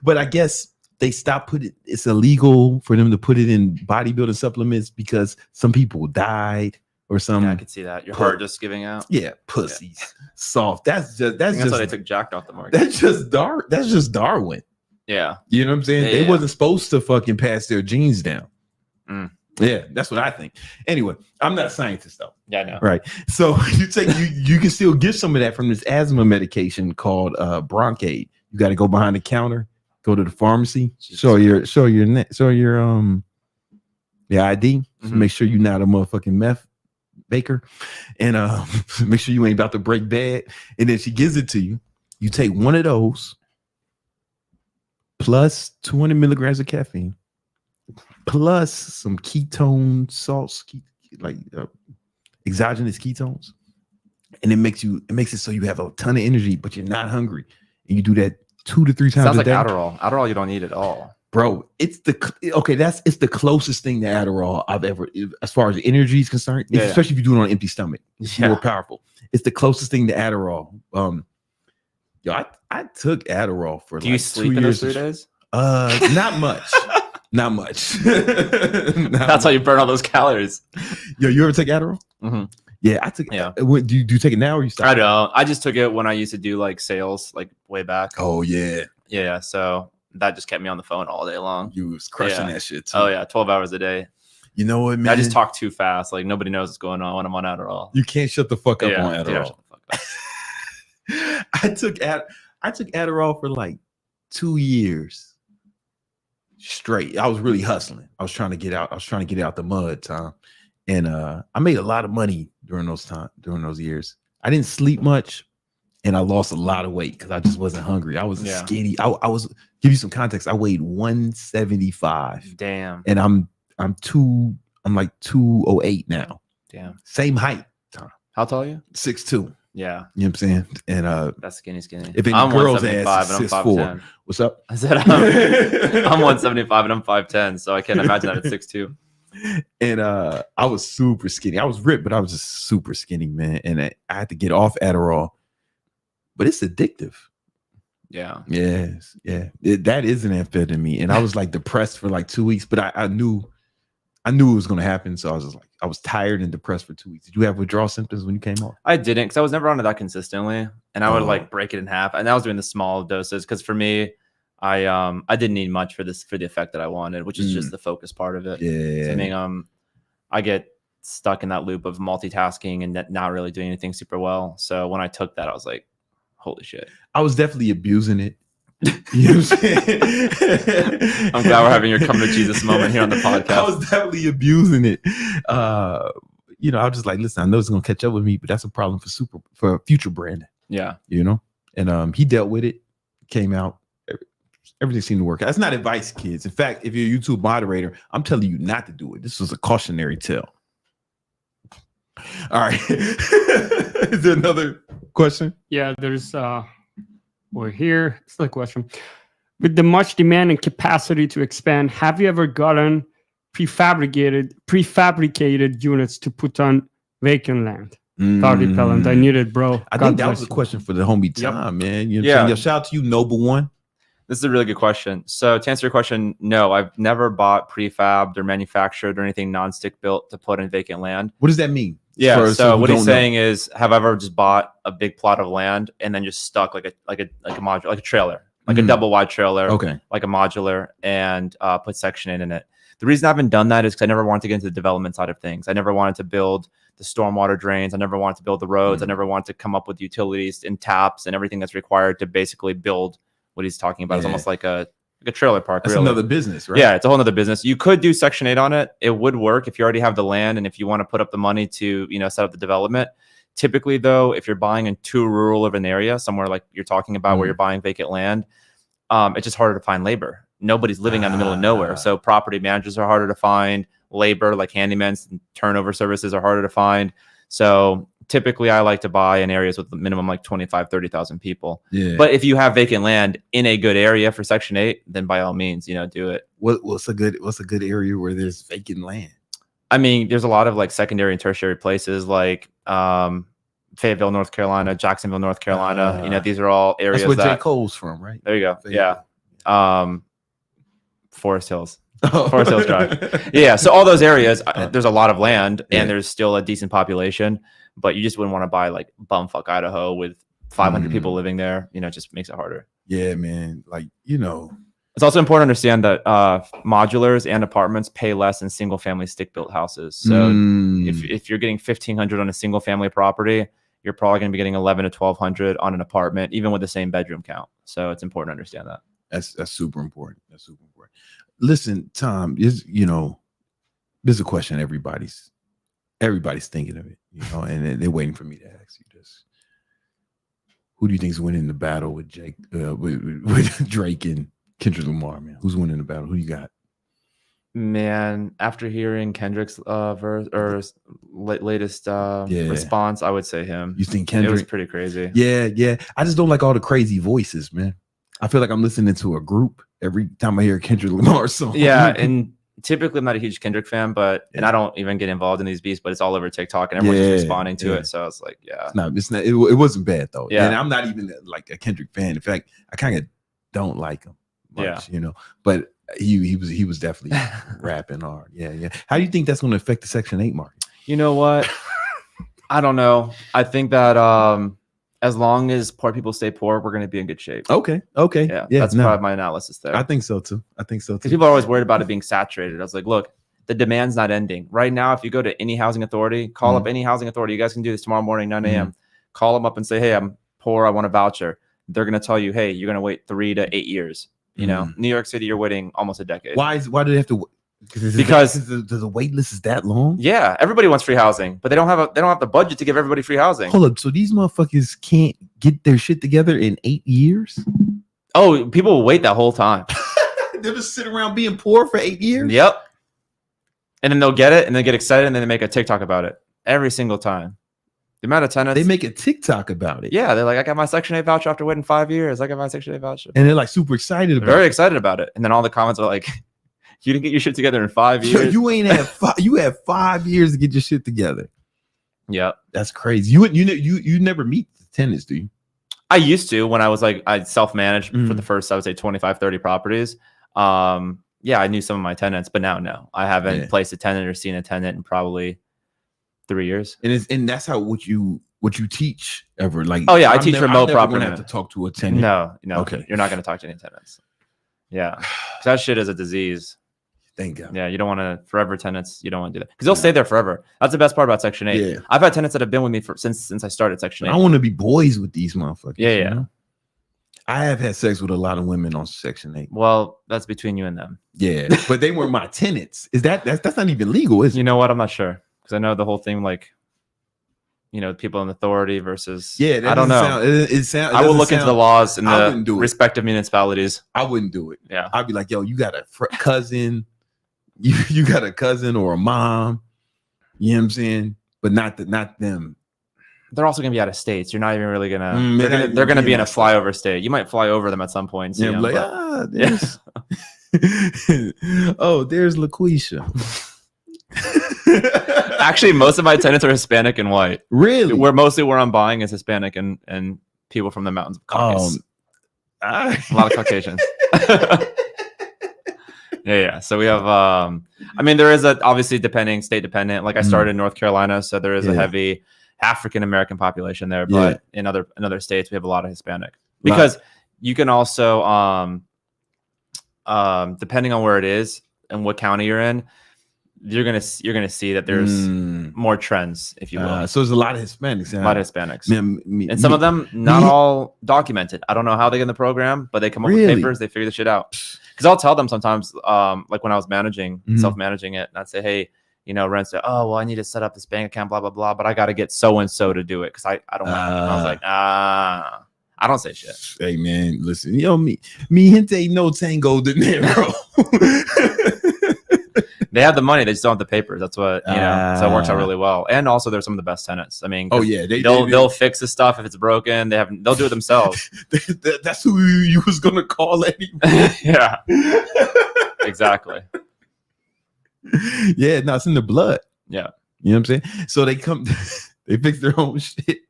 But I guess they stopped putting it's illegal for them to put it in bodybuilding supplements because some people died or some. Yeah, I could see that. Your heart just giving out. Yeah, pussies. Soft. That's why they took Jacked off the market. That's just Darwin. Yeah. You know what I'm saying? They wasn't supposed to fucking pass their genes down. Mm. Yeah, that's what I think. Anyway, I'm not a scientist though. Yeah, I know. Right. So you can still get some of that from this asthma medication called Broncaid. You got to go behind the counter, go to the pharmacy, show your ID, Mm-hmm. make sure you're not a motherfucking meth baker, and make sure you ain't about to break bad. And then she gives it to you. You take one of those plus 200 milligrams of caffeine, plus some ketone salts, like exogenous ketones, and it makes it so you have a ton of energy, but you're not hungry. And you do that 2 to 3 times Sounds a like day. Adderall you don't need at all, bro. It's the closest thing to Adderall I've ever, as far as energy is concerned, especially if you do it on an empty stomach. It's more powerful. It's the closest thing to Adderall. I took Adderall for. Do you sleep in those 3 days? Not much. Not much. That's how you burn all those calories. Yo, you ever take Adderall? Mm-hmm. Yeah, I took. Yeah. Do you take it now or you stop? I don't. I just took it when I used to do like sales, like way back. Oh yeah. Yeah. So that just kept me on the phone all day long. You was crushing that shit too. Oh yeah, 12 hours a day. You know what, man? I just talk too fast. Like nobody knows what's going on when I'm on Adderall. You can't shut the fuck up on Adderall. Yeah, shut the fuck up. I took Adderall for like 2 years straight. I was really hustling. I was trying to get out the mud, Tom. And I made a lot of money during those years. I didn't sleep much, and I lost a lot of weight because I just wasn't hungry. I was skinny. I was, give you some context. I weighed 175. Damn. And I'm like 208 now. Damn. Same height, Tom. How tall are you? 6'2". You know Yeah. what I'm saying? And that's skinny. if any I'm girl's 175 ass and is I'm 6'4". 5'10". What's up? I said I'm 175 and I'm 5'10", so I can't imagine that at 6'2". And I was super skinny. I was ripped, but I was just super skinny, man. And I had to get off Adderall. But it's addictive. Yeah. Yes. Yeah. That is an amphetamine. And I was like depressed for like 2 weeks, but I knew it was going to happen. So I was just like, I was tired and depressed for 2 weeks. Did you have withdrawal symptoms when you came off? I didn't, because I was never on it that consistently. And I would like break it in half. And I was doing the small doses because for me, I didn't need much for the effect that I wanted, which is just the focus part of it. Yeah. So, I mean, I get stuck in that loop of multitasking and not really doing anything super well. So when I took that, I was like, holy shit. I was definitely abusing it. You know what I'm saying? I'm glad we're having your come to Jesus moment here on the podcast. I was definitely abusing it. You know, I was just like, listen, I know it's gonna catch up with me, but that's a problem for future Brandon. Yeah. You know? And he dealt with it, came out, everything seemed to work. That's not advice, kids. In fact, if you're a YouTube moderator, I'm telling you not to do it. This was a cautionary tale. All right. Is there another question? Yeah, there's we're here. It's the question. With the much demand and capacity to expand, have you ever gotten prefabricated units to put on vacant land? Thot repellent. I need it, bro. I think that was a question for the homie Tom, man. You know what I'm saying? Shout out to you, Noble One. This is a really good question. So to answer your question, no, I've never bought prefabbed or manufactured or anything non-stick built to put in vacant land. What does that mean? Yeah. So what he's saying is, have I ever just bought a big plot of land and then just stuck like a modular, like a trailer, like a double wide trailer, like a modular, and put section in it. The reason I haven't done that is because I never wanted to get into the development side of things. I never wanted to build the stormwater drains. I never wanted to build the roads. I never wanted to come up with utilities and taps and everything that's required to basically build what he's talking about. It's almost like a trailer park. That's another business, right? Yeah, it's a whole other business. You could do Section 8 on it. It would work if you already have the land and if you want to put up the money to, set up the development. Typically, though, if you're buying in too rural of an area, somewhere like you're talking about where you're buying vacant land, it's just harder to find labor. Nobody's living in the middle of nowhere. So property managers are harder to find. Labor, like handymen and turnover services, are harder to find. So typically I like to buy in areas with a minimum like 25, 30,000 people. Yeah. But if you have vacant land in a good area for Section 8, then by all means, do it. What's a good area where there's vacant land? I mean, there's a lot of like secondary and tertiary places like Fayetteville, North Carolina, Jacksonville, North Carolina. These are all areas that's where J. Cole's from, right? There you go. Fayetteville. Yeah. Forest Hills. Forest Hills Drive. Yeah. So all those areas, there's a lot of land and there's still a decent population, but you just wouldn't want to buy like bumfuck Idaho with 500 people living there. It just makes it harder. Yeah, man. Like, it's also important to understand that modulars and apartments pay less than single family stick built houses. So if you're getting $1,500 on a single family property, you're probably going to be getting $1,100 to $1,200 on an apartment, even with the same bedroom count. So it's important to understand that. That's super important. That's super important. Listen, Tom, this is a question everybody's thinking of it, and they're waiting for me to ask you this. Who do you think is winning the battle with with Drake and Kendrick Lamar, man? Who's winning the battle? Who you got? Man, after hearing Kendrick's latest response, I would say him. You think Kendrick? It was pretty crazy. Yeah. I just don't like all the crazy voices, man. I feel like I'm listening to a group every time I hear a Kendrick Lamar song. Yeah, and typically I'm not a huge Kendrick fan, and I don't even get involved in these beats, but it's all over TikTok and everyone's just responding to it. So I was like, it wasn't bad though. Yeah, and I'm not even like a Kendrick fan. In fact, I kind of don't like him much, but he was definitely rapping hard. Yeah. How do you think that's going to affect the Section 8 market? You know what? I don't know. I think that as long as poor people stay poor, we're going to be in good shape. Okay. Yeah. That's probably my analysis there. I think so too. Because people are always worried about it being saturated. I was like, look, the demand's not ending. Right now, if you go to any housing authority, call up any housing authority. You guys can do this tomorrow morning, 9 a.m. Call them up and say, hey, I'm poor. I want a voucher. They're going to tell you, hey, you're going to wait 3 to 8 years. New York City, you're waiting almost a decade. Why do they have to? Because the wait list is that long. Yeah, everybody wants free housing, but they don't have the budget to give everybody free housing. Hold up, so these motherfuckers can't get their shit together in 8 years? Oh, people will wait that whole time. They'll just sit around being poor for 8 years. Yep. And then they'll get it, and they get excited, and then they make a TikTok about it every single time. The amount of tenants. They make a TikTok about it. Yeah, they're like, I got my Section 8 voucher after waiting 5 years. I got my Section 8 voucher. And they're like super excited about it. Very excited about it. And then all the comments are like, you didn't get your shit together in 5 years. You ain't had you had 5 years to get your shit together. Yeah. That's crazy. You never meet the tenants, do you? I used to when I was like, I self-managed for the first, I would say 25, 30 properties. Yeah, I knew some of my tenants, but now, no, I haven't placed a tenant or seen a tenant in probably 3 years. And that's how what you teach ever. Like, oh yeah, I teach remote property. Have to talk to a tenant. No. Okay. You're not going to talk to any tenants. Yeah. That shit is a disease. Thank God. Yeah, you don't want to forever tenants. You don't want to do that because they'll stay there forever. That's the best part about Section 8. Yeah. I've had tenants that have been with me since I started Section 8. I want to be boys with these motherfuckers. Yeah. You know? I have had sex with a lot of women on Section 8. Well, that's between you and them. Yeah, but they weren't my tenants. That's not even legal, is it? You know what? I'm not sure because I know the whole thing, like, you know, people in authority versus. Yeah, I don't know. I will look into the laws in the respective municipalities. I wouldn't do it. Yeah, I'd be like, yo, you got a cousin, you got a cousin or a mom. You know what I'm saying? But not them. They're also gonna be out of states. You're not even really gonna. They're gonna be in a flyover state. You might fly over them at some point. Yeah, them, like, there's. Oh, there's LaQuisha. Actually, most of my tenants are Hispanic and white. Really? Where I'm buying is Hispanic and people from the mountains of Caucasus. A lot of Caucasians. Yeah. So we have. I mean, there is obviously state dependent. Like I started in North Carolina, so there is a heavy African American population there. But in other states, we have a lot of Hispanic because you can also depending on where it is and what county you're in, you're gonna see that there's more trends, if you will. So there's a lot of Hispanics. A lot of Hispanics, and some of them not all documented. I don't know how they get in the program, but they come up with papers. They figure the shit out. Because I'll tell them sometimes, like when I was self-managing it, and I'd say, hey, you know, rents. Oh, well, I need to set up this bank account, blah blah blah, but I got to get so and so to do it because I don't. I was like, I don't say shit. Hey man, listen, you know me gente no tango dinero. They have the money, they just don't have the papers. That's what you know. So it works out really well. And also, they're some of the best tenants. I mean, they'll fix the stuff if it's broken. They'll do it themselves. That's who you was gonna call anyway. Yeah, exactly. Yeah, no, it's in the blood. Yeah, you know what I'm saying. So they fix their own shit.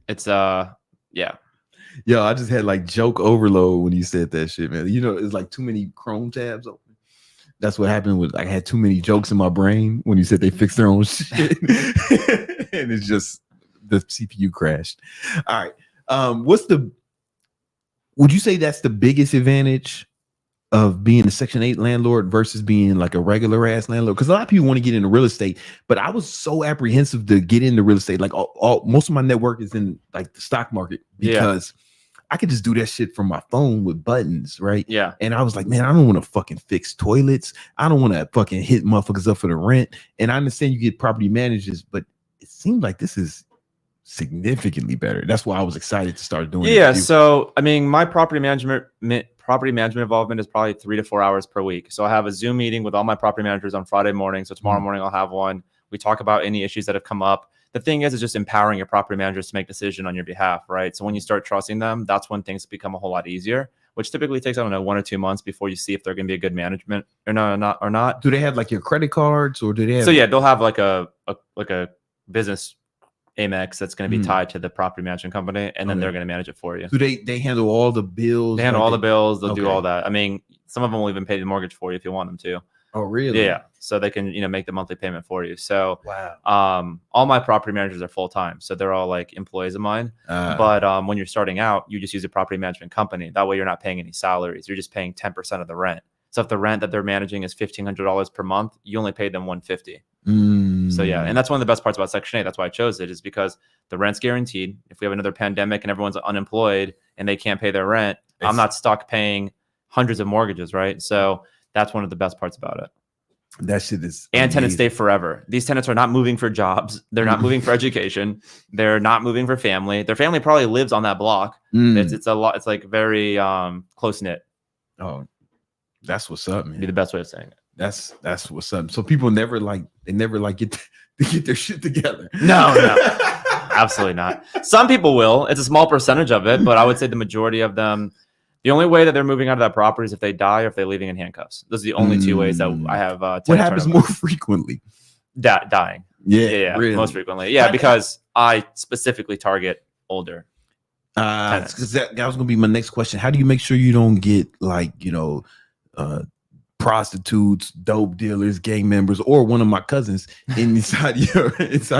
It's yeah. Yo, I just had like joke overload when you said that shit, man. You know, it's like too many Chrome tabs open. That's what happened with I had too many jokes in my brain when you said they fixed their own shit. And it's just the CPU crashed. All right. Would you say that's the biggest advantage of being a Section 8 landlord versus being like a regular ass landlord? Because a lot of people want to get into real estate, but I was so apprehensive to get into real estate. Like most of my network is in like the stock market because I could just do that shit from my phone with buttons, right? Yeah. And I was like, man, I don't want to fucking fix toilets. I don't want to fucking hit motherfuckers up for the rent. And I understand you get property managers, but it seems like this is significantly better. That's why I was excited to start doing it. Yeah. So, I mean, my property management involvement is probably 3 to 4 hours per week. So I have a Zoom meeting with all my property managers on Friday morning. So tomorrow morning I'll have one. We talk about any issues that have come up. The thing is just empowering your property managers to make decisions on your behalf, right? So when you start trusting them, that's when things become a whole lot easier, which typically takes, I don't know, 1 or 2 months before you see if they're going to be a good management or not. Do they have like your credit cards or do they have? So yeah, they'll have like a business Amex that's going to be tied to the property management company, and then they're going to manage it for you. Do they handle all the bills? They handle all the bills. They'll do all that. I mean, some of them will even pay the mortgage for you if you want them to. Oh, really? Yeah. So they can, make the monthly payment for you. So, wow. All my property managers are full time, so they're all like employees of mine. But when you're starting out, you just use a property management company. That way, you're not paying any salaries. You're just paying 10% of the rent. So if the rent that they're managing is $1,500 per month, you only pay them $150. So yeah, and that's one of the best parts about Section 8. That's why I chose it, is because the rent's guaranteed. If we have another pandemic and everyone's unemployed and they can't pay their rent, I'm not stuck paying hundreds of mortgages, right? So that's one of the best parts about it. That shit is and amazing. Tenants stay forever. These tenants are not moving for jobs. They're not moving for education. They're not moving for family. Their family probably lives on that block. It's a lot. It's like very close knit. Oh, that's what's up, man. Be the best way of saying it. That's what's up. So people never get their shit together. No, absolutely not. Some people will. It's a small percentage of it, but I would say the majority of them. The only way that they're moving out of that property is if they die or if they're leaving in handcuffs. Those are the only two ways that I have. What happens more frequently? Dying. Yeah, really? Most frequently. Yeah, because I specifically target older. Because that was gonna be my next question. How do you make sure you don't get like prostitutes, dope dealers, gang members, or one of my cousins inside your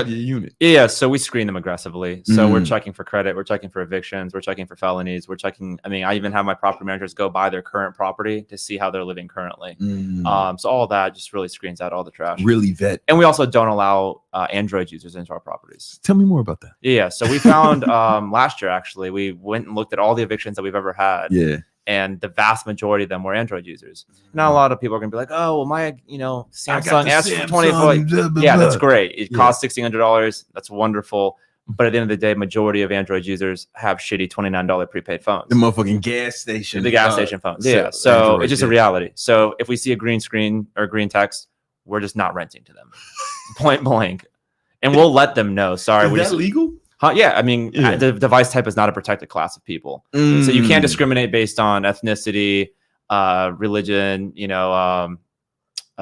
unit? Yeah, so we screen them aggressively. So we're checking for credit, we're checking for evictions, we're checking for felonies, we're checking. I mean, I even have my property managers go by their current property to see how they're living currently. So all that just really screens out all the trash. Really vet. And we also don't allow Android users into our properties. Tell me more about that. Yeah, so we found last year actually, we went and looked at all the evictions that we've ever had. Yeah. And the vast majority of them were Android users. Now a lot of people are gonna be like, "Oh, well, my Samsung S24, yeah, that's great. It costs $1,600. That's wonderful." But at the end of the day, majority of Android users have shitty $29 prepaid phones. The motherfucking gas station, the gas station phones. Yeah, so Android, it's just a reality. So if we see a green screen or green text, we're just not renting to them, point blank, and we'll let them know. Sorry, is that legal? Yeah, I mean, the device type is not a protected class of people, so you can't discriminate based on ethnicity, religion,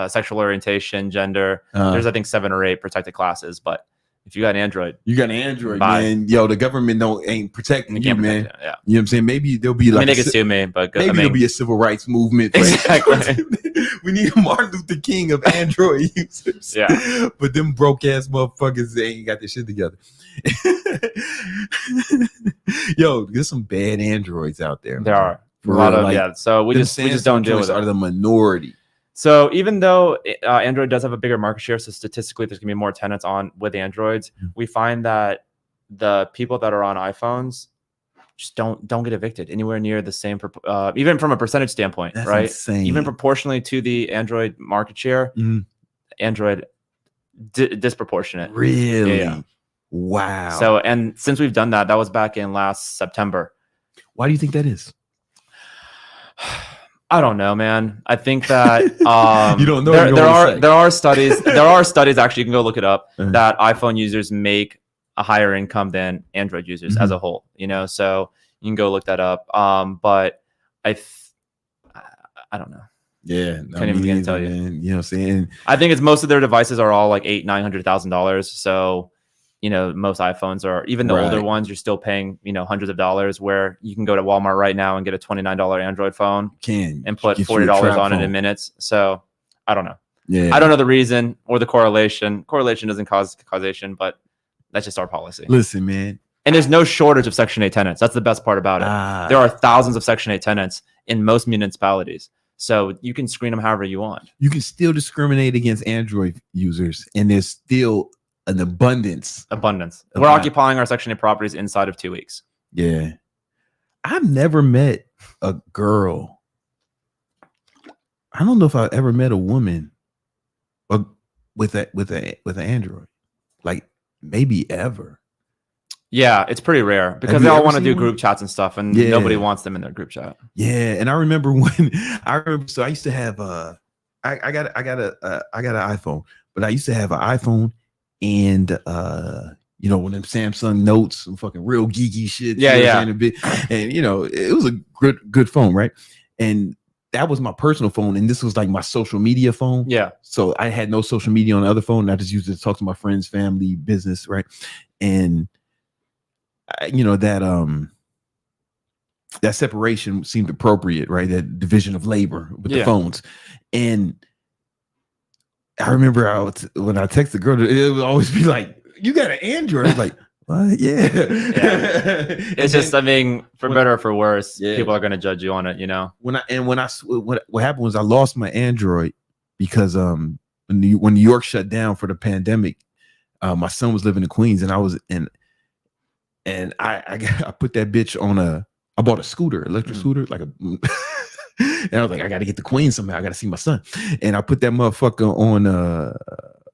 sexual orientation, gender. There's I think 7 or 8 protected classes, but if you got an Android, man. Yo, the government ain't protecting you, man. Yeah, you know what I'm saying? Maybe there'll be like they could sue me, but there'll be a civil rights movement. Exactly. We need a Martin Luther King of Android users. Yeah, but them broke ass motherfuckers, they ain't got their shit together. Yo, there's some bad Androids out there. There are a lot of So we just don't deal with it. Are the minority. So even though Android does have a bigger market share, so statistically there's gonna be more tenants on with Androids, we find that the people that are on iPhones just don't get evicted anywhere near the same, even from a percentage standpoint. That's right? Insane. Even proportionally to the Android market share, Android disproportionate. Really? Yeah. Wow. So, and since we've done that was back in last September. Why do you think that is? I don't know, man. I think that you don't know. There are studies. There are studies actually. You can go look it up. That iPhone users make a higher income than Android users as a whole. So you can go look that up. But I don't know. Yeah, can't even tell you. Man. You know what I'm saying? I think it's most of their devices are all like $800,000-$900,000. So most iPhones are, even the older ones, you're still paying hundreds of dollars. Where you can go to Walmart right now and get a $29 Android phone and put $40 on it in minutes. So I don't know. Yeah, I don't know the reason or the correlation. Correlation doesn't cause causation, but that's just our policy. Listen, man. And there's no shortage of Section 8 tenants. That's the best part about it. There are thousands of Section 8 tenants in most municipalities. So you can screen them however you want. You can still discriminate against Android users, and there's still an abundance. We're occupying our Section 8 properties inside of 2 weeks. Yeah. I've never met a girl. I don't know if I ever met a woman with an Android. Like maybe ever. Yeah, it's pretty rare because they all want to do group chats and stuff, and nobody wants them in their group chat. Yeah, and I remember so I used to have I got an iPhone, but I used to have an iPhone and one of them Samsung Notes, some fucking real geeky shit. And it was a good phone, right? And that was my personal phone, and this was like my social media phone. Yeah. So I had no social media on the other phone. I just used it to talk to my friends, family, business, right? And that separation seemed appropriate, right? That division of labor with the phones. And I remember when I text the girl, it would always be like, "You got an Android?" I was like, "What? Yeah." It's just, for better or for worse, people are going to judge you on it, What happened was I lost my Android because when New York shut down for the pandemic, my son was living in Queens, and I was and I put that bitch on I bought a scooter, electric scooter, like and I was like, I got to get to Queens somehow. I got to see my son. And I put that motherfucker on a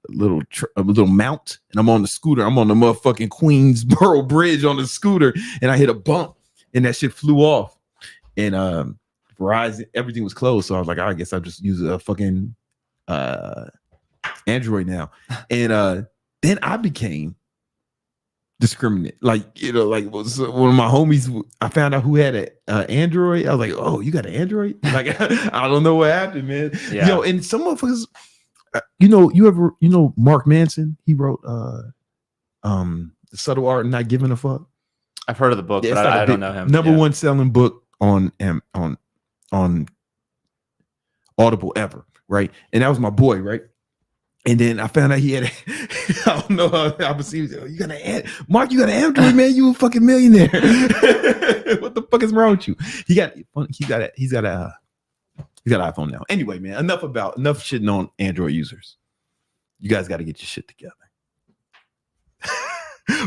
little mount, and I'm on the scooter. I'm on the motherfucking Queensboro Bridge on the scooter, and I hit a bump, and that shit flew off. And Verizon, everything was closed. So I was like, I guess I'll just use a fucking Android now. And then I became discriminate, like was one of my homies. I found out who had an Android. I was like, "Oh, you got an Android?" Like, I don't know what happened, man. Yeah. And some of us, Mark Manson. He wrote The Subtle Art of Not Giving a Fuck. I've heard of the book, but I don't know him. Number one selling book on Audible ever, right? And that was my boy, right? And then I found out he had, I don't know how I perceived it. You got an Mark, you got an Android, man. You a fucking millionaire. What the fuck is wrong with you? He's got an iPhone now. Anyway, man, enough shitting on Android users. You guys got to get your shit together.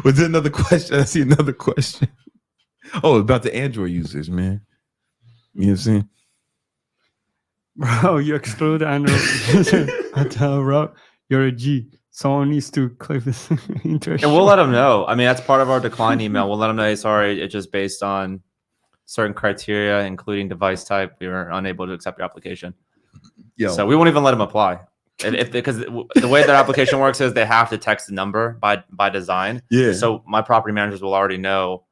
Was there another question? I see another question. Oh, about the Android users, man. You know what I'm saying? Bro, you exclude Android. I tell bro, you're a G. Someone needs to click this interest. And we'll let them know. I mean, that's part of our decline email. We'll let them know, hey, sorry, it's just based on certain criteria, including device type. We were unable to accept your application. So we won't even let them apply. Because the way their application works is they have to text the number by design. Yeah. So my property managers will already know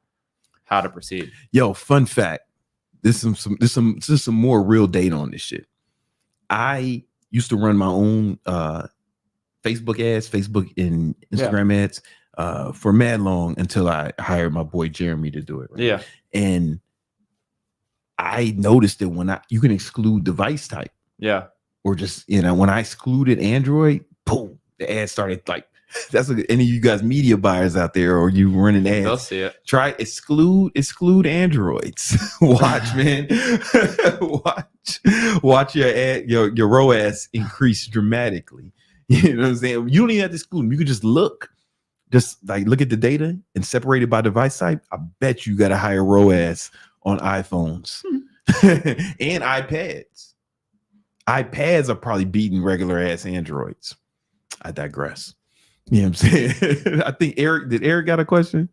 how to proceed. Yo, fun fact. This is some more real data on this shit. I used to run my own Facebook ads, Facebook and Instagram ads for mad long until I hired my boy Jeremy to do it. Right? Yeah. And I noticed that when you can exclude device type. Yeah. Or just, when I excluded Android, boom, the ad started like, that's any of you guys media buyers out there or you running ads. They'll see it. Try exclude Androids. Watch, man. watch your ad, your ROAS increase dramatically. You know what I'm saying? You don't even have to exclude them. You can just look at the data and separate it by device type. I bet you got a higher ROAS on iPhones and iPads. iPads are probably beating regular ass Androids. I digress. You know what I'm saying? I think did Eric got a question?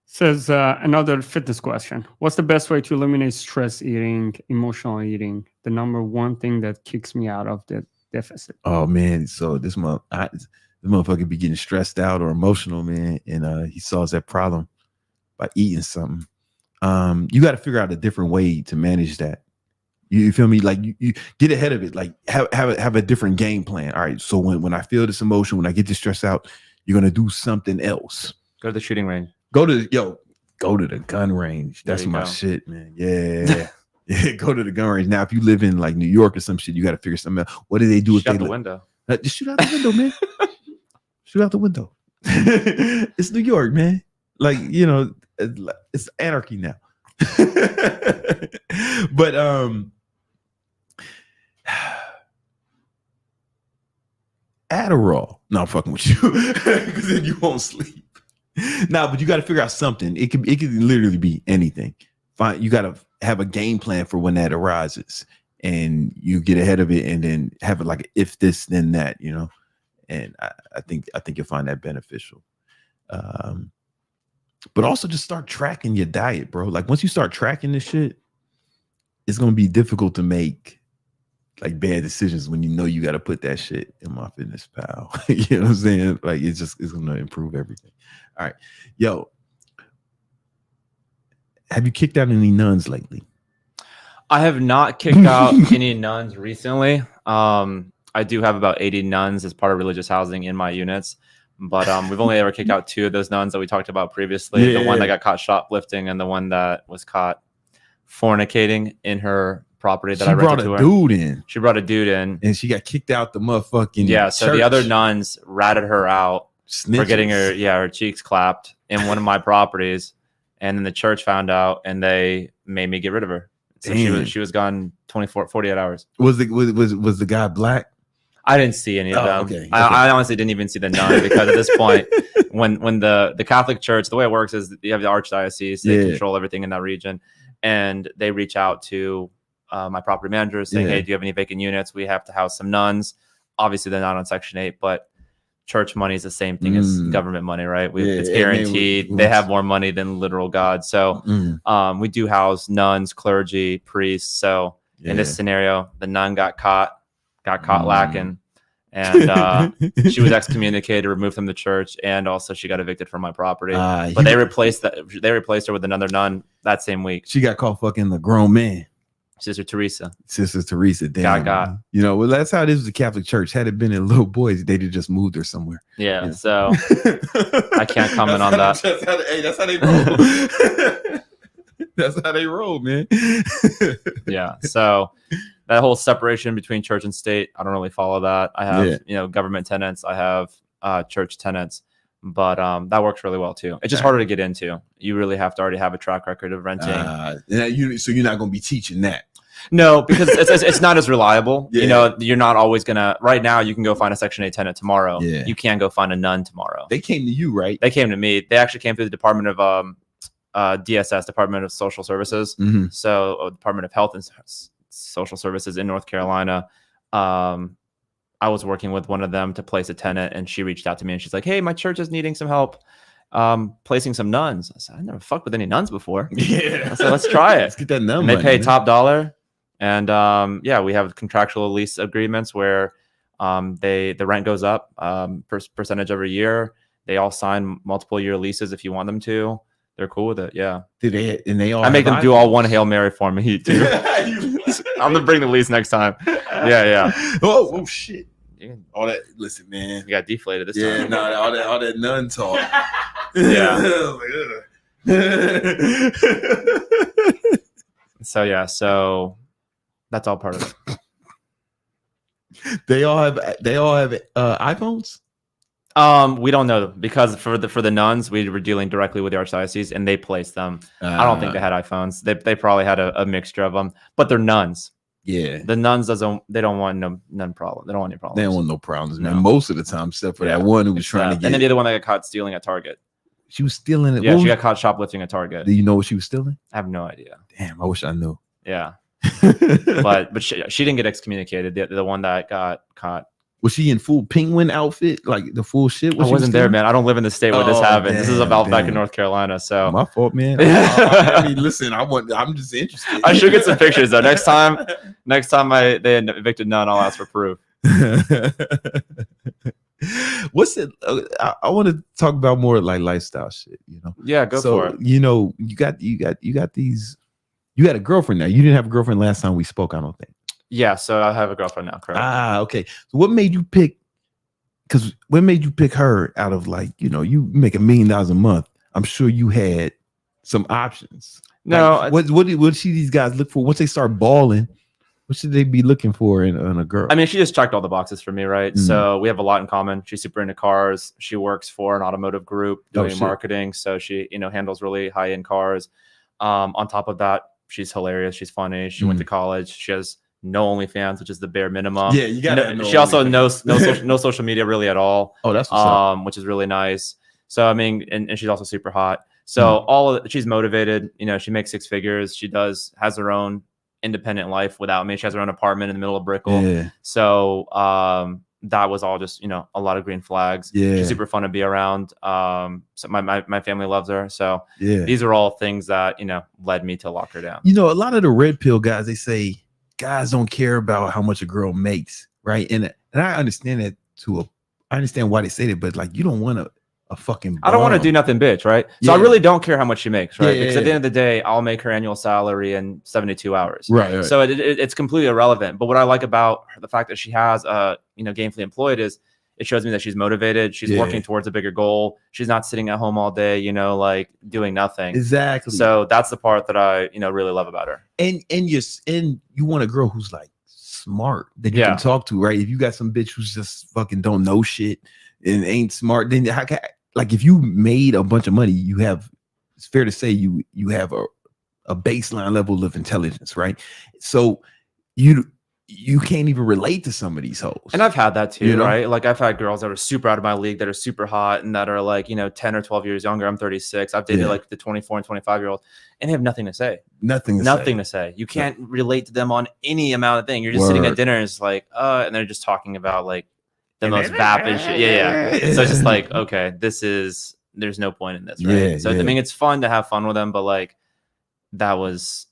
Says another fitness question. What's the best way to eliminate stress eating, emotional eating? The number one thing that kicks me out of the deficit. Oh man, so this motherfucker be getting stressed out or emotional, man, and he solves that problem by eating something. You got to figure out a different way to manage that. You feel me? Like you get ahead of it. Like have a different game plan. All right. So when I feel this emotion, when I get this stress out, you're gonna do something else. Go to the shooting range. Go to the gun range. That's my shit, man. Yeah. Yeah. Go to the gun range. Now, if you live in like New York or some shit, you got to figure something out. What do they do if they the window? Just shoot out the window, man. Shoot out the window. It's New York, man. Like it's anarchy now. But Adderall. No, I'm fucking with you because then you won't sleep. No, but you got to figure out something. It could literally be anything. Fine, you got to have a game plan for when that arises, and you get ahead of it, and then have it like if this then that, And I think you'll find that beneficial. But also just start tracking your diet, bro. Like once you start tracking this shit, it's gonna be difficult to make like bad decisions when you got to put that shit in MyFitnessPal. You know what I'm saying? Like it's gonna improve everything. All right, yo, have you kicked out any nuns lately? I have not kicked out any nuns recently. I do have about 80 nuns as part of religious housing in my units. But we've only ever kicked out 2 of those nuns that we talked about previously. Yeah. The one that got caught shoplifting and the one that was caught fornicating in her property that I rented to her. She brought a dude in. And she got kicked out the motherfucking so church. The other nuns ratted her out for getting her cheeks clapped in one of my properties. And then the church found out and they made me get rid of her. So she was gone 48 hours. Was the guy black? I didn't see any of them. Okay. I honestly didn't even see the nun because at this point, when the Catholic Church, the way it works is you have the archdiocese, they control everything in that region, and they reach out to my property managers saying, hey, do you have any vacant units? We have to house some nuns. Obviously, they're not on Section 8, but church money is the same thing as government money, right? It's guaranteed. They have more money than literal God. So we do house nuns, clergy, priests. So in this scenario, the nun got caught lacking, and she was excommunicated, removed from the church, and also she got evicted from my property. But they replaced her with another nun that same week. She got caught fucking the grown man. Sister Teresa. Damn. God. You know, well, that's how it is with the Catholic Church. Had it been in little boys, they'd have just moved her somewhere. Yeah. So I can't comment on that. That's how they roll. That's how they roll, man. Yeah. So that whole separation between church and state, I don't really follow that. I have, government tenants. I have church tenants. But that works really well too. It's just harder to get into. You really have to already have a track record of renting. So you're not going to be teaching that. No, because it's not as reliable. Yeah. You know, you're not always gonna. Right now, you can go find a Section 8 tenant tomorrow. Yeah. You can't go find a nun tomorrow. They came to you, right? They came to me. They actually came through the Department of DSS, Department of Social Services. Mm-hmm. So Department of Health and Social Services in North Carolina. I was working with one of them to place a tenant, and she reached out to me and she's like, "Hey, my church is needing some help placing some nuns." I said, "I never fucked with any nuns before." Yeah. I said, "Let's try it. Let's get that nun." And they pay top dollar. And we have contractual lease agreements where the rent goes up percentage every year. They all sign multiple year leases if you want them to. They're cool with it. Yeah. I make them do all one Hail Mary for me too. I'm gonna bring the lease next time. Yeah. Oh shit. All that, listen, man. You got deflated this time. Yeah, no, all that nun talk. Yeah. So that's all part of it. They all have iPhones? We don't know because for the nuns, we were dealing directly with the archdiocese and they placed them. I don't think they had iPhones. They probably had a mixture of them, but they're nuns. Yeah, the nuns they don't want none problem. They don't want any problems. They don't want no problems, man. Most of the time, except for that one who was trying to get. And then the other one that got caught stealing at Target. She was stealing it. Yeah, she got caught shoplifting at Target. Do you know what she was stealing? I have no idea. Damn, I wish I knew. Yeah, but she didn't get excommunicated. The one that got caught. Was she in full penguin outfit, like the full shit? I wasn't there, man. I don't live in the state where this happened. This is about back in North Carolina, so my fault, man. I mean, listen, I'm just interested. I should get some pictures though. Next time they evicted none, I'll ask for proof. What's it? I want to talk about more like lifestyle shit. You know? Yeah, go for it. You know, you got these. You had a girlfriend now. You didn't have a girlfriend last time we spoke, I don't think. Yeah, so I have a girlfriend now, correct? Okay. So what made you pick? Because what made you pick her out of you make $1 million a month? I'm sure you had some options. No, what should these guys look for once they start balling? What should they be looking for in a girl? I mean, she just checked all the boxes for me, right? Mm-hmm. So we have a lot in common. She's super into cars. She works for an automotive group doing marketing, so she handles really high end cars. On top of that, she's hilarious. She's funny. She went to college. She has no OnlyFans, which is the bare minimum. Yeah, you got. She also knows no social media really at all. Oh, that's what's up. Which is really nice. So I mean, and she's also super hot. So she's motivated. She makes 6 figures. She has her own independent life without me. She has her own apartment in the middle of Brickell. Yeah. So that was all just a lot of green flags. Yeah, she's super fun to be around. So my family loves her. So these are all things that led me to lock her down. A lot of the red pill guys, they say guys don't care about how much a girl makes, right? And I understand that I understand why they say that, but you don't want a fucking. I don't want to do nothing, bitch, right? So I really don't care how much she makes, right? Because at the end of the day, I'll make her annual salary in 72 hours, right? So it's completely irrelevant. But what I like about the fact that she has gainfully employed is it shows me that she's motivated. She's working towards a bigger goal. She's not sitting at home all day, doing nothing. Exactly. So that's the part that I, really love about her. And you want a girl who's smart that you can talk to, right? If you got some bitch who's just fucking don't know shit and ain't smart, then if you made a bunch of money, it's fair to say you have a baseline level of intelligence, right? So you can't even relate to some of these hoes. And I've had that too, right? I've had girls that are super out of my league, that are super hot and that are 10 or 12 years younger. I'm 36. I've dated the 24 and 25 year olds and they have nothing to say. Nothing to say. You can't relate to them on any amount of thing. You're just sitting at dinner and it's and they're just talking about the most vapid shit. Yeah. So it's just okay, there's no point in this, right? Yeah, so I mean, it's fun to have fun with them, but that was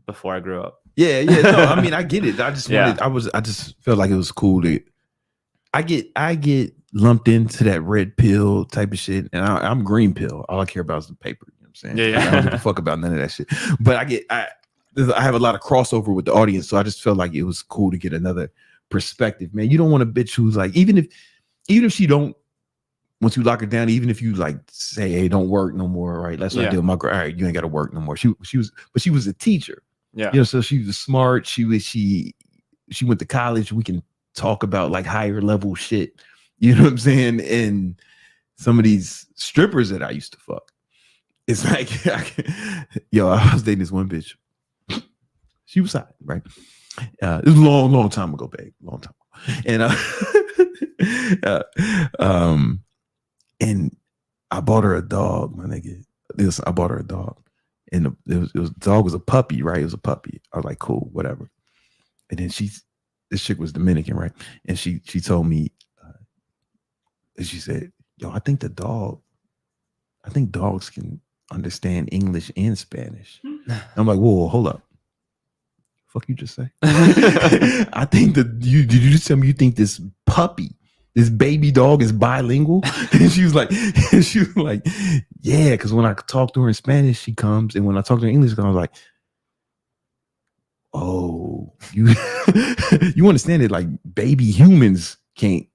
before I grew up. Yeah. No, I mean, I get it. I just I just felt like it was cool I get lumped into that red pill type of shit, and I'm green pill. All I care about is the paper. You know what I'm saying? Yeah. I don't give a fuck about none of that shit. But I have a lot of crossover with the audience, so I just felt like it was cool to get another perspective, man. You don't want a bitch who's like, even if she don't, once you lock her down, even if you like say, hey, don't work no more, right? Let's not deal with my girl. All right, you ain't got to work no more. She was a teacher. Yeah. You know, so she was smart. She went to college. We can talk about like higher level shit. You know what I'm saying? And some of these strippers that I used to fuck, it's like, yo, I was dating this one bitch. She was hot, right? It was a long time ago, babe. Long time ago. And I bought her a dog, my nigga. I bought her a dog. And the dog was a puppy, right? It was a puppy. I was like, cool, whatever. And then this chick was Dominican, right? And she told me, and she said, yo, I think dogs can understand English and Spanish. I'm like, whoa, hold up. Fuck you just say? I think did you just tell me you think this puppy, this baby dog is bilingual? And she was like, yeah, because when I talk to her in Spanish, she comes, and when I talk to her in English, I was like, oh, you understand it? Like baby humans can't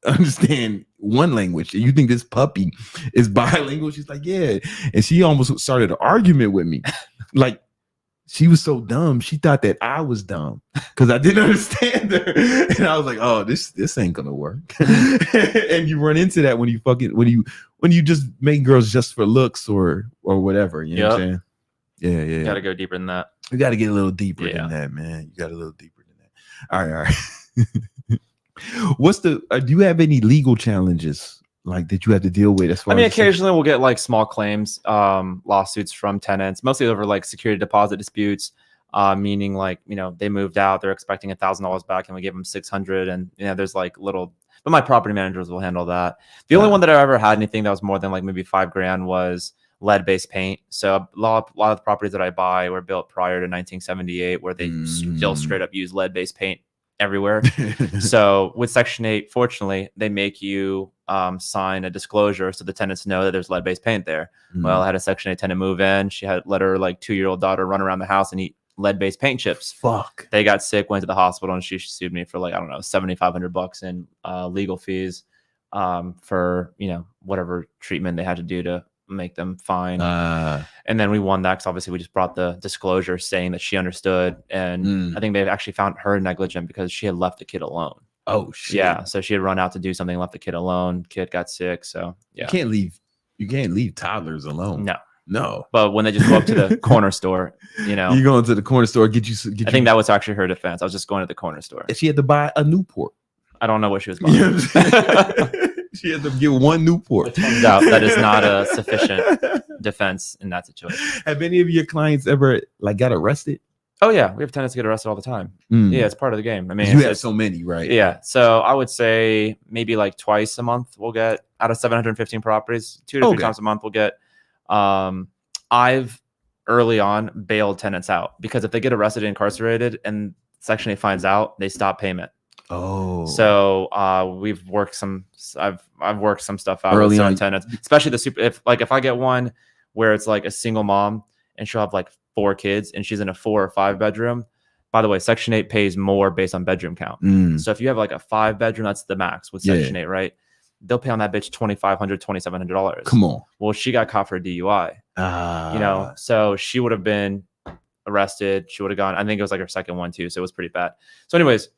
understand one language, and you think this puppy is bilingual? She's like, yeah, and she almost started an argument with me, like. She was so dumb. She thought that I was dumb because I didn't understand her. And I was like, oh, this ain't gonna work. And you run into that when you just make girls just for looks or whatever. You know what I'm saying? Yeah. You gotta go deeper than that. You gotta get a little deeper than that, man. You got a little deeper than that. All right. What's do you have any legal challenges like that you have to deal with as far as occasionally we'll get like small claims, lawsuits from tenants, mostly over like security deposit disputes, meaning like, you know, they moved out, they're expecting $1,000 back and we gave them 600, and you know, there's like little, but my property managers will handle that. The only one that I ever had anything that was more than like maybe $5,000 was lead-based paint. So a lot of the properties that I buy were built prior to 1978, where they still straight up use lead-based paint everywhere. So with Section 8, fortunately, they make you sign a disclosure so the tenants know that there's lead-based paint there. Well, I had a Section 8 tenant move in. She had let her like 2-year-old daughter run around the house and eat lead-based paint chips. Fuck. They got sick, went to the hospital, and she sued me for like, I don't know, $7,500 in legal fees for, you know, whatever treatment they had to do to make them fine. And then we won that because obviously we just brought the disclosure saying that she understood, and I think they've actually found her negligent because she had left the kid alone. Oh shit. Yeah, so she had run out to do something, left the kid alone, kid got sick. So yeah, you can't leave toddlers alone. No. But when they just go up to the corner store, you know, you go into the corner store, get you I think that was actually her defense. I was just going to the corner store. And she had to buy a Newport. I don't know what she was buying. You know what she had to get one Newport. It turns out that is not a sufficient defense in that situation. Have any of your clients ever like got arrested? Oh yeah, we have tenants get arrested all the time. Yeah, it's part of the game. I mean, you have so many, right? Yeah, so I would say maybe like twice a month we'll get, out of 715 properties, 2 to 3 times a month we'll get. I've early on bailed tenants out because if they get arrested and incarcerated and Section 8 finds out, they stop payment. Oh, so we've worked some. I've worked some stuff out early on tenants, especially if I get one where it's like a single mom and she'll have like 4 kids and she's in a 4 or 5 bedroom. By the way, Section 8 pays more based on bedroom count. So if you have like a 5 bedroom, that's the max with Section 8, right? They'll pay on that bitch $2,500, $2,700. Come on. Well, she got caught for a DUI. You know, so she would have been arrested. She would have gone. I think it was like her second one too, so it was pretty bad. So, anyways,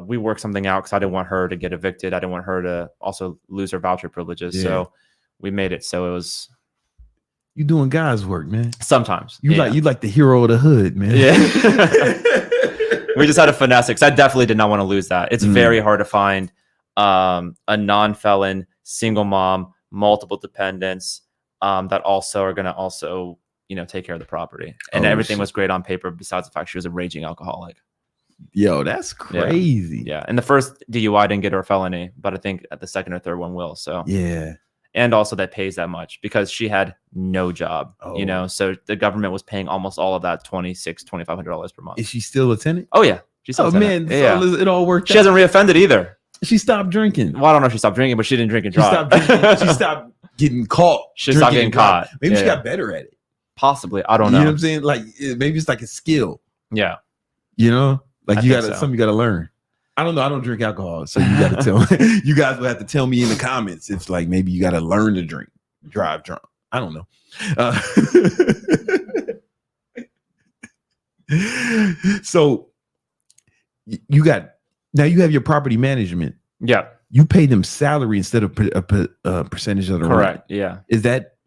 we worked something out because I didn't want her to get evicted. I didn't want her to also lose her voucher privileges. So we made it so it was. You doing guys' work, man. Sometimes you like the hero of the hood, man. Yeah. We just had to finesse it because I definitely did not want to lose that. It's very hard to find a non-felon, single mom, multiple dependents that also are going to also, you know, take care of the property. And everything was great on paper besides the fact she was a raging alcoholic. Yo, that's crazy. Yeah. And the first DUI didn't get her a felony, but I think at the second or third one will. So yeah. And also that pays that much because she had no job, you know, so the government was paying almost all of that $2,500 per month. Is she still a tenant? Oh yeah. She's still a tenant. Man. Yeah. So it all worked out. She hasn't reoffended either. She stopped drinking. Well, I don't know if she stopped drinking, but she didn't drink and drive. She stopped getting caught. She stopped getting caught. Maybe she got better at it. Possibly. I don't know. You know what I'm saying? Like maybe it's like a skill. Yeah. You know, like you gotta something you gotta learn. I don't know. I don't drink alcohol, so you gotta tell me. You guys will have to tell me in the comments if like maybe you gotta learn to drive drunk. I don't know. So you have your property management. Yeah. You pay them salary instead of a percentage of the correct. rent. Yeah. Is that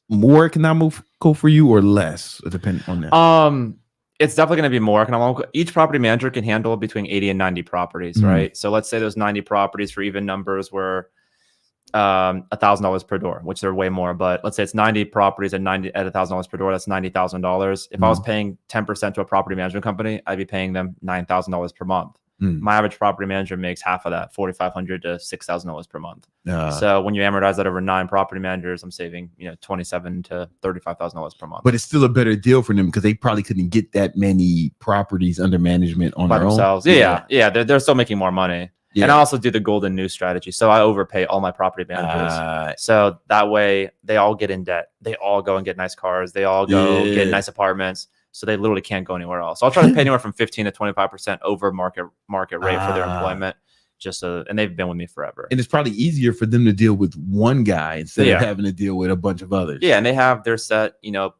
more economical for you or less? Depending on that. It's definitely going to be more economical. Each property manager can handle between 80 and 90 properties, right? So let's say those 90 properties for even numbers were $1,000 per door, which are way more. But let's say it's 90 properties at $1,000 per door. That's $90,000. If I was paying 10% to a property management company, I'd be paying them $9,000 per month. My average property manager makes half of that, $4,500 to $6,000 per month. So when you amortize that over 9 property managers, I'm saving $27,000 to $35,000 per month. But it's still a better deal for them because they probably couldn't get that many properties under management on by their themselves. own. Yeah. They're still making more money. Yeah. And I also do the golden news strategy. So I overpay all my property managers. So that way they all get in debt. They all go and get nice cars. They all go get nice apartments. So they literally can't go anywhere else. So I'll try to pay anywhere from 15 to 25% over market rate for their employment. And they've been with me forever. And it's probably easier for them to deal with one guy instead of having to deal with a bunch of others. Yeah, and they have their set,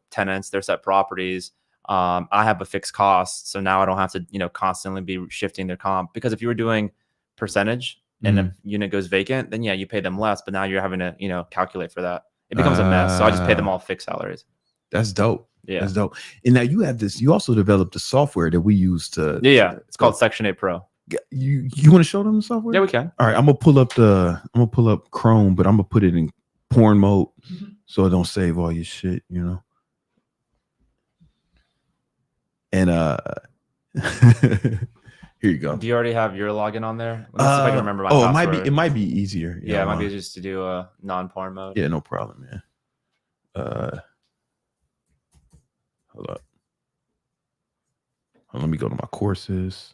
tenants, their set properties. I have a fixed cost, so now I don't have to, constantly be shifting their comp. Because if you were doing percentage and a unit goes vacant, then you pay them less. But now you're having to, calculate for that. It becomes a mess. So I just pay them all fixed salaries. That's dope. Yeah, that's dope. And now you have this. You also developed a software that we use to. Yeah. It's called Section 8 Pro. You want to show them the software? Yeah, we can. All right, I'm gonna pull up Chrome, but I'm gonna put it in porn mode so it don't save all your shit, And here you go. Do you already have your login on there? Let me see if I can remember my password. It might be easier. Yeah, it might be just to do a non-porn mode. Yeah, no problem, man. Hold up. Let me go to my courses.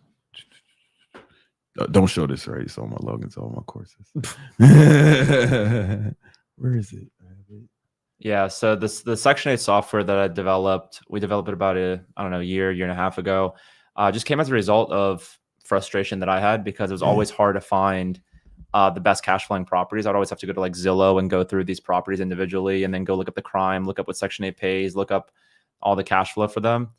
Don't show this, right? It's all my logins, all my courses. Where is it? Yeah, so the Section 8 software that I developed, we developed it about a year and a half ago. Just came as a result of frustration that I had because it was always hard to find the best cash flowing properties. I'd always have to go to like Zillow and go through these properties individually and then go look up the crime, look up what Section 8 pays, look up all the cash flow for them.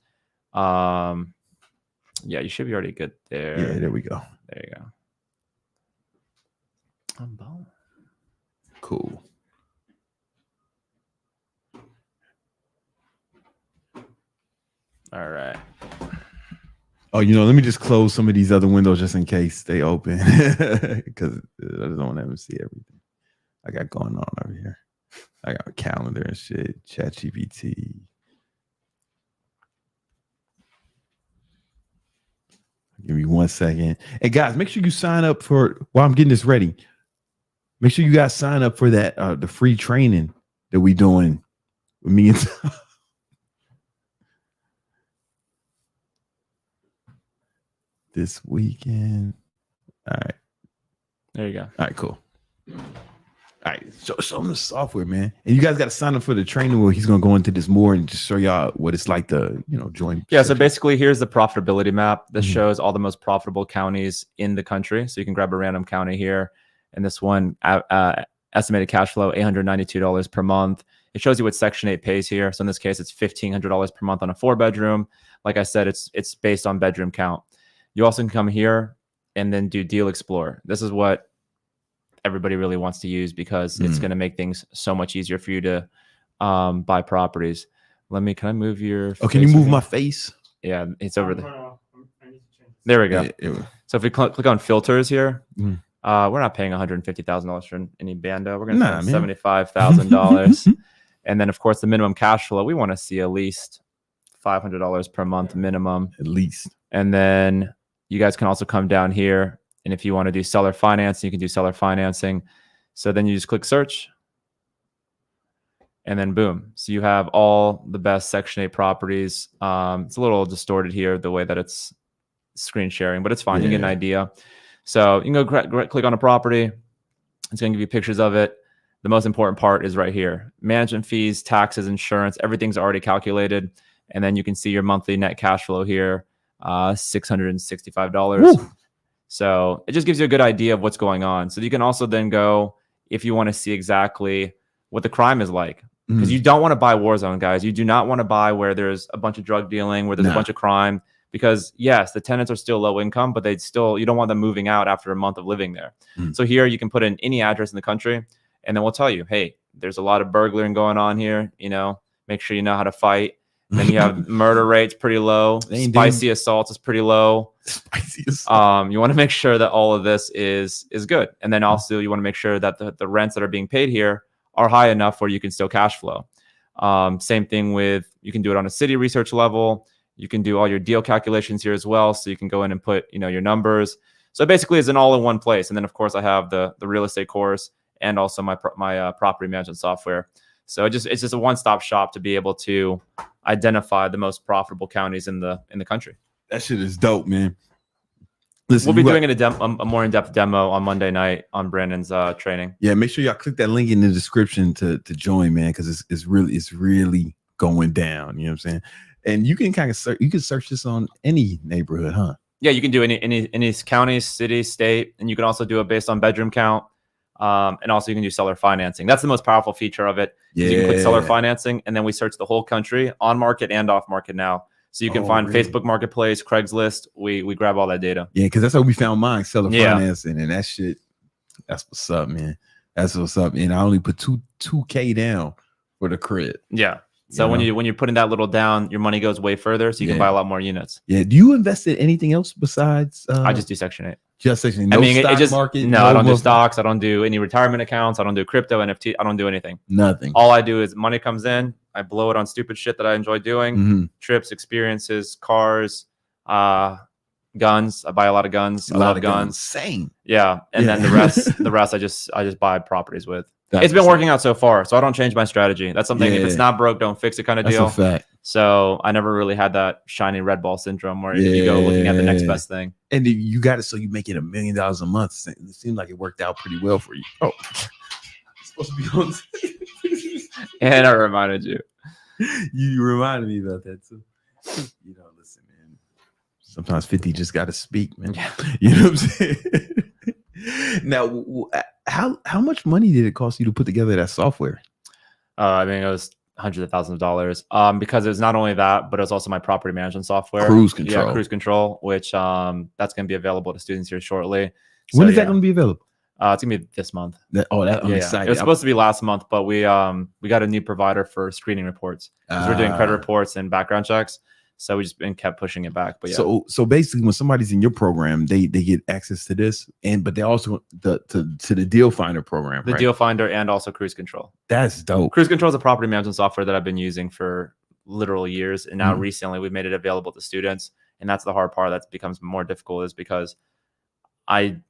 Yeah, you should be already good there. Yeah, there we go. There you go. Cool. All right. Oh, let me just close some of these other windows just in case they open because I don't want them to see everything I got going on over here. I got a calendar and shit, ChatGPT. Give me 1 second. And guys, make sure you sign up while I'm getting this ready. Make sure you guys sign up for that the free training that we doing with me and Tom. This weekend. All right. There you go. All right, cool. All right, show them the software, man. And you guys got to sign up for the training where he's going to go into this more and just show y'all what it's like to, join. Yeah, so basically here's the profitability map. This shows all the most profitable counties in the country. So you can grab a random county here. And this one, estimated cash flow, $892 per month. It shows you what Section 8 pays here. So in this case, it's $1,500 per month on a 4-bedroom. Like I said, it's based on bedroom count. You also can come here and then do Deal Explorer. This is what everybody really wants to use because it's going to make things so much easier for you to buy properties. Can I move your face? Can you move my face? Yeah, it's over there. There we go. So if we click on filters here, we're not paying $150,000 for any bando. We're going to spend $75,000. And then, of course, the minimum cash flow, we want to see at least $500 per month minimum. At least. And then you guys can also come down here. And if you want to do seller financing, you can do seller financing. So then you just click search. And then boom. So you have all the best Section 8 properties. It's a little distorted here, the way that it's screen sharing, but it's fine. You get an idea. So you can go click on a property. It's going to give you pictures of it. the most important part is right here. Management fees, taxes, insurance, everything's already calculated. And then you can see your monthly net cash flow here, $665. Woo. So it just gives you a good idea of what's going on. So you can also then go, if you want to see exactly what the crime is like, because you don't want to buy Warzone, guys. You do not want to buy where there's a bunch of drug dealing, where there's a bunch of crime, because yes, the tenants are still low income, but you don't want them moving out after a month of living there. So here you can put in any address in the country, and then we'll tell you, hey, there's a lot of burglaring going on here. Make sure you know how to fight. And then you have murder rates pretty low. Spicy assaults is pretty low. Spicy assault. You want to make sure that all of this is good. And then also you want to make sure that the rents that are being paid here are high enough where you can still cash flow. Same thing with, you can do it on a city research level. You can do all your deal calculations here as well. So you can go in and put, your numbers. So basically it's an all in one place. And then of course I have the real estate course and also my property management software. So it's just a one-stop shop to be able to identify the most profitable counties in the country. That shit is dope, man. Listen, we'll be doing a more in-depth demo on Monday night on Brandon's training. Yeah, make sure y'all click that link in the description to join, man, because it's really going down. You know what I'm saying? And you can kind of search this on any neighborhood, huh? Yeah, you can do any county, city, state, and you can also do it based on bedroom count. And also you can do seller financing. That's the most powerful feature of it. Yeah. You can click seller financing, and then we search the whole country on market and off market now. So you can find Facebook Marketplace, Craigslist. We grab all that data. Yeah, because that's how we found mine, seller financing, and that shit. That's what's up, man. That's what's up. And I only put $2K down for the crib. Yeah. So when you're putting that little down, your money goes way further, so you can buy a lot more units. Yeah. Do you invest in anything else besides? I just do Section 8. Just Section 8. Stock market. No, I don't do stocks. I don't do any retirement accounts. I don't do crypto, NFT. I don't do anything. Nothing. All I do is money comes in. I blow it on stupid shit that I enjoy doing. Trips, experiences, cars, guns. I buy a lot of guns. I love guns. Same. Yeah, and then the rest I just buy properties with. It's been working out so far, so I don't change my strategy. That's something. If it's not broke, don't fix it kind of deal. That's a fact. So I never really had that shiny red ball syndrome where you go looking at the next best thing. And you got it, so you make it $1 million a month. It seemed like it worked out pretty well for you. Oh, it's supposed to be on. And I reminded you. You reminded me about that too. Listen, man. Sometimes 50 just got to speak, man. Yeah. You know what I'm saying? Now, how much money did it cost you to put together that software? I mean, it was hundreds of thousands of dollars. Because it was not only that, but it was also my property management software, Cruise Control. Yeah, Cruise Control, which that's going to be available to students here shortly. So, when is that going to be available? It's gonna be this month. I'm excited. It was supposed to be last month, but we got a new provider for screening reports. We're doing credit reports and background checks, so we just kept pushing it back. But yeah. So basically, when somebody's in your program, they get access to this, but they also to the Deal Finder program, the Deal Finder, and also Cruise Control. That's dope. Cruise Control is a property management software that I've been using for literal years, and now recently we've made it available to students, and that's the hard part that becomes more difficult, is because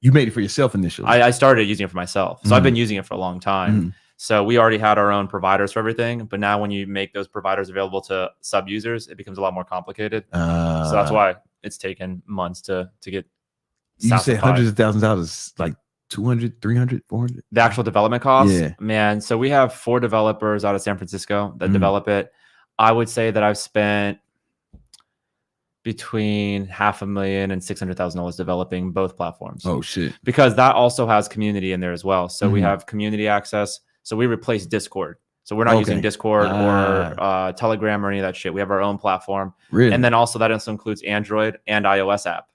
you made it for yourself initially. I started using it for myself. So I've been using it for a long time. So we already had our own providers for everything. But now when you make those providers available to sub users, it becomes a lot more complicated. So that's why it's taken months to get. You say hundreds of thousands of dollars, like 200, 300, 400? The actual development costs? Yeah. Man, so we have 4 developers out of San Francisco that develop it. I would say that I've spent between $500,000 and $600,000 developing both platforms. Oh shit! Because that also has community in there as well. So we have community access. So we replace Discord. So we're not using Discord or Telegram or any of that shit. We have our own platform. Really? And then also that also includes Android and iOS app.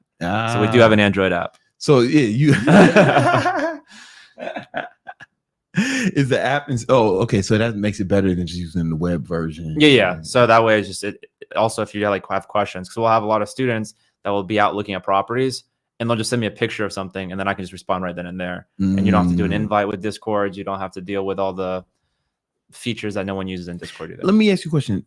So we do have an Android app. So yeah, you is the app? Okay. So that makes it better than just using the web version. Yeah. So that way, it's just also, if you have questions, because we'll have a lot of students that will be out looking at properties, and they'll just send me a picture of something, and then I can just respond right then and there. And you don't have to do an invite with Discord. You don't have to deal with all the features that no one uses in Discord either. Let me ask you a question.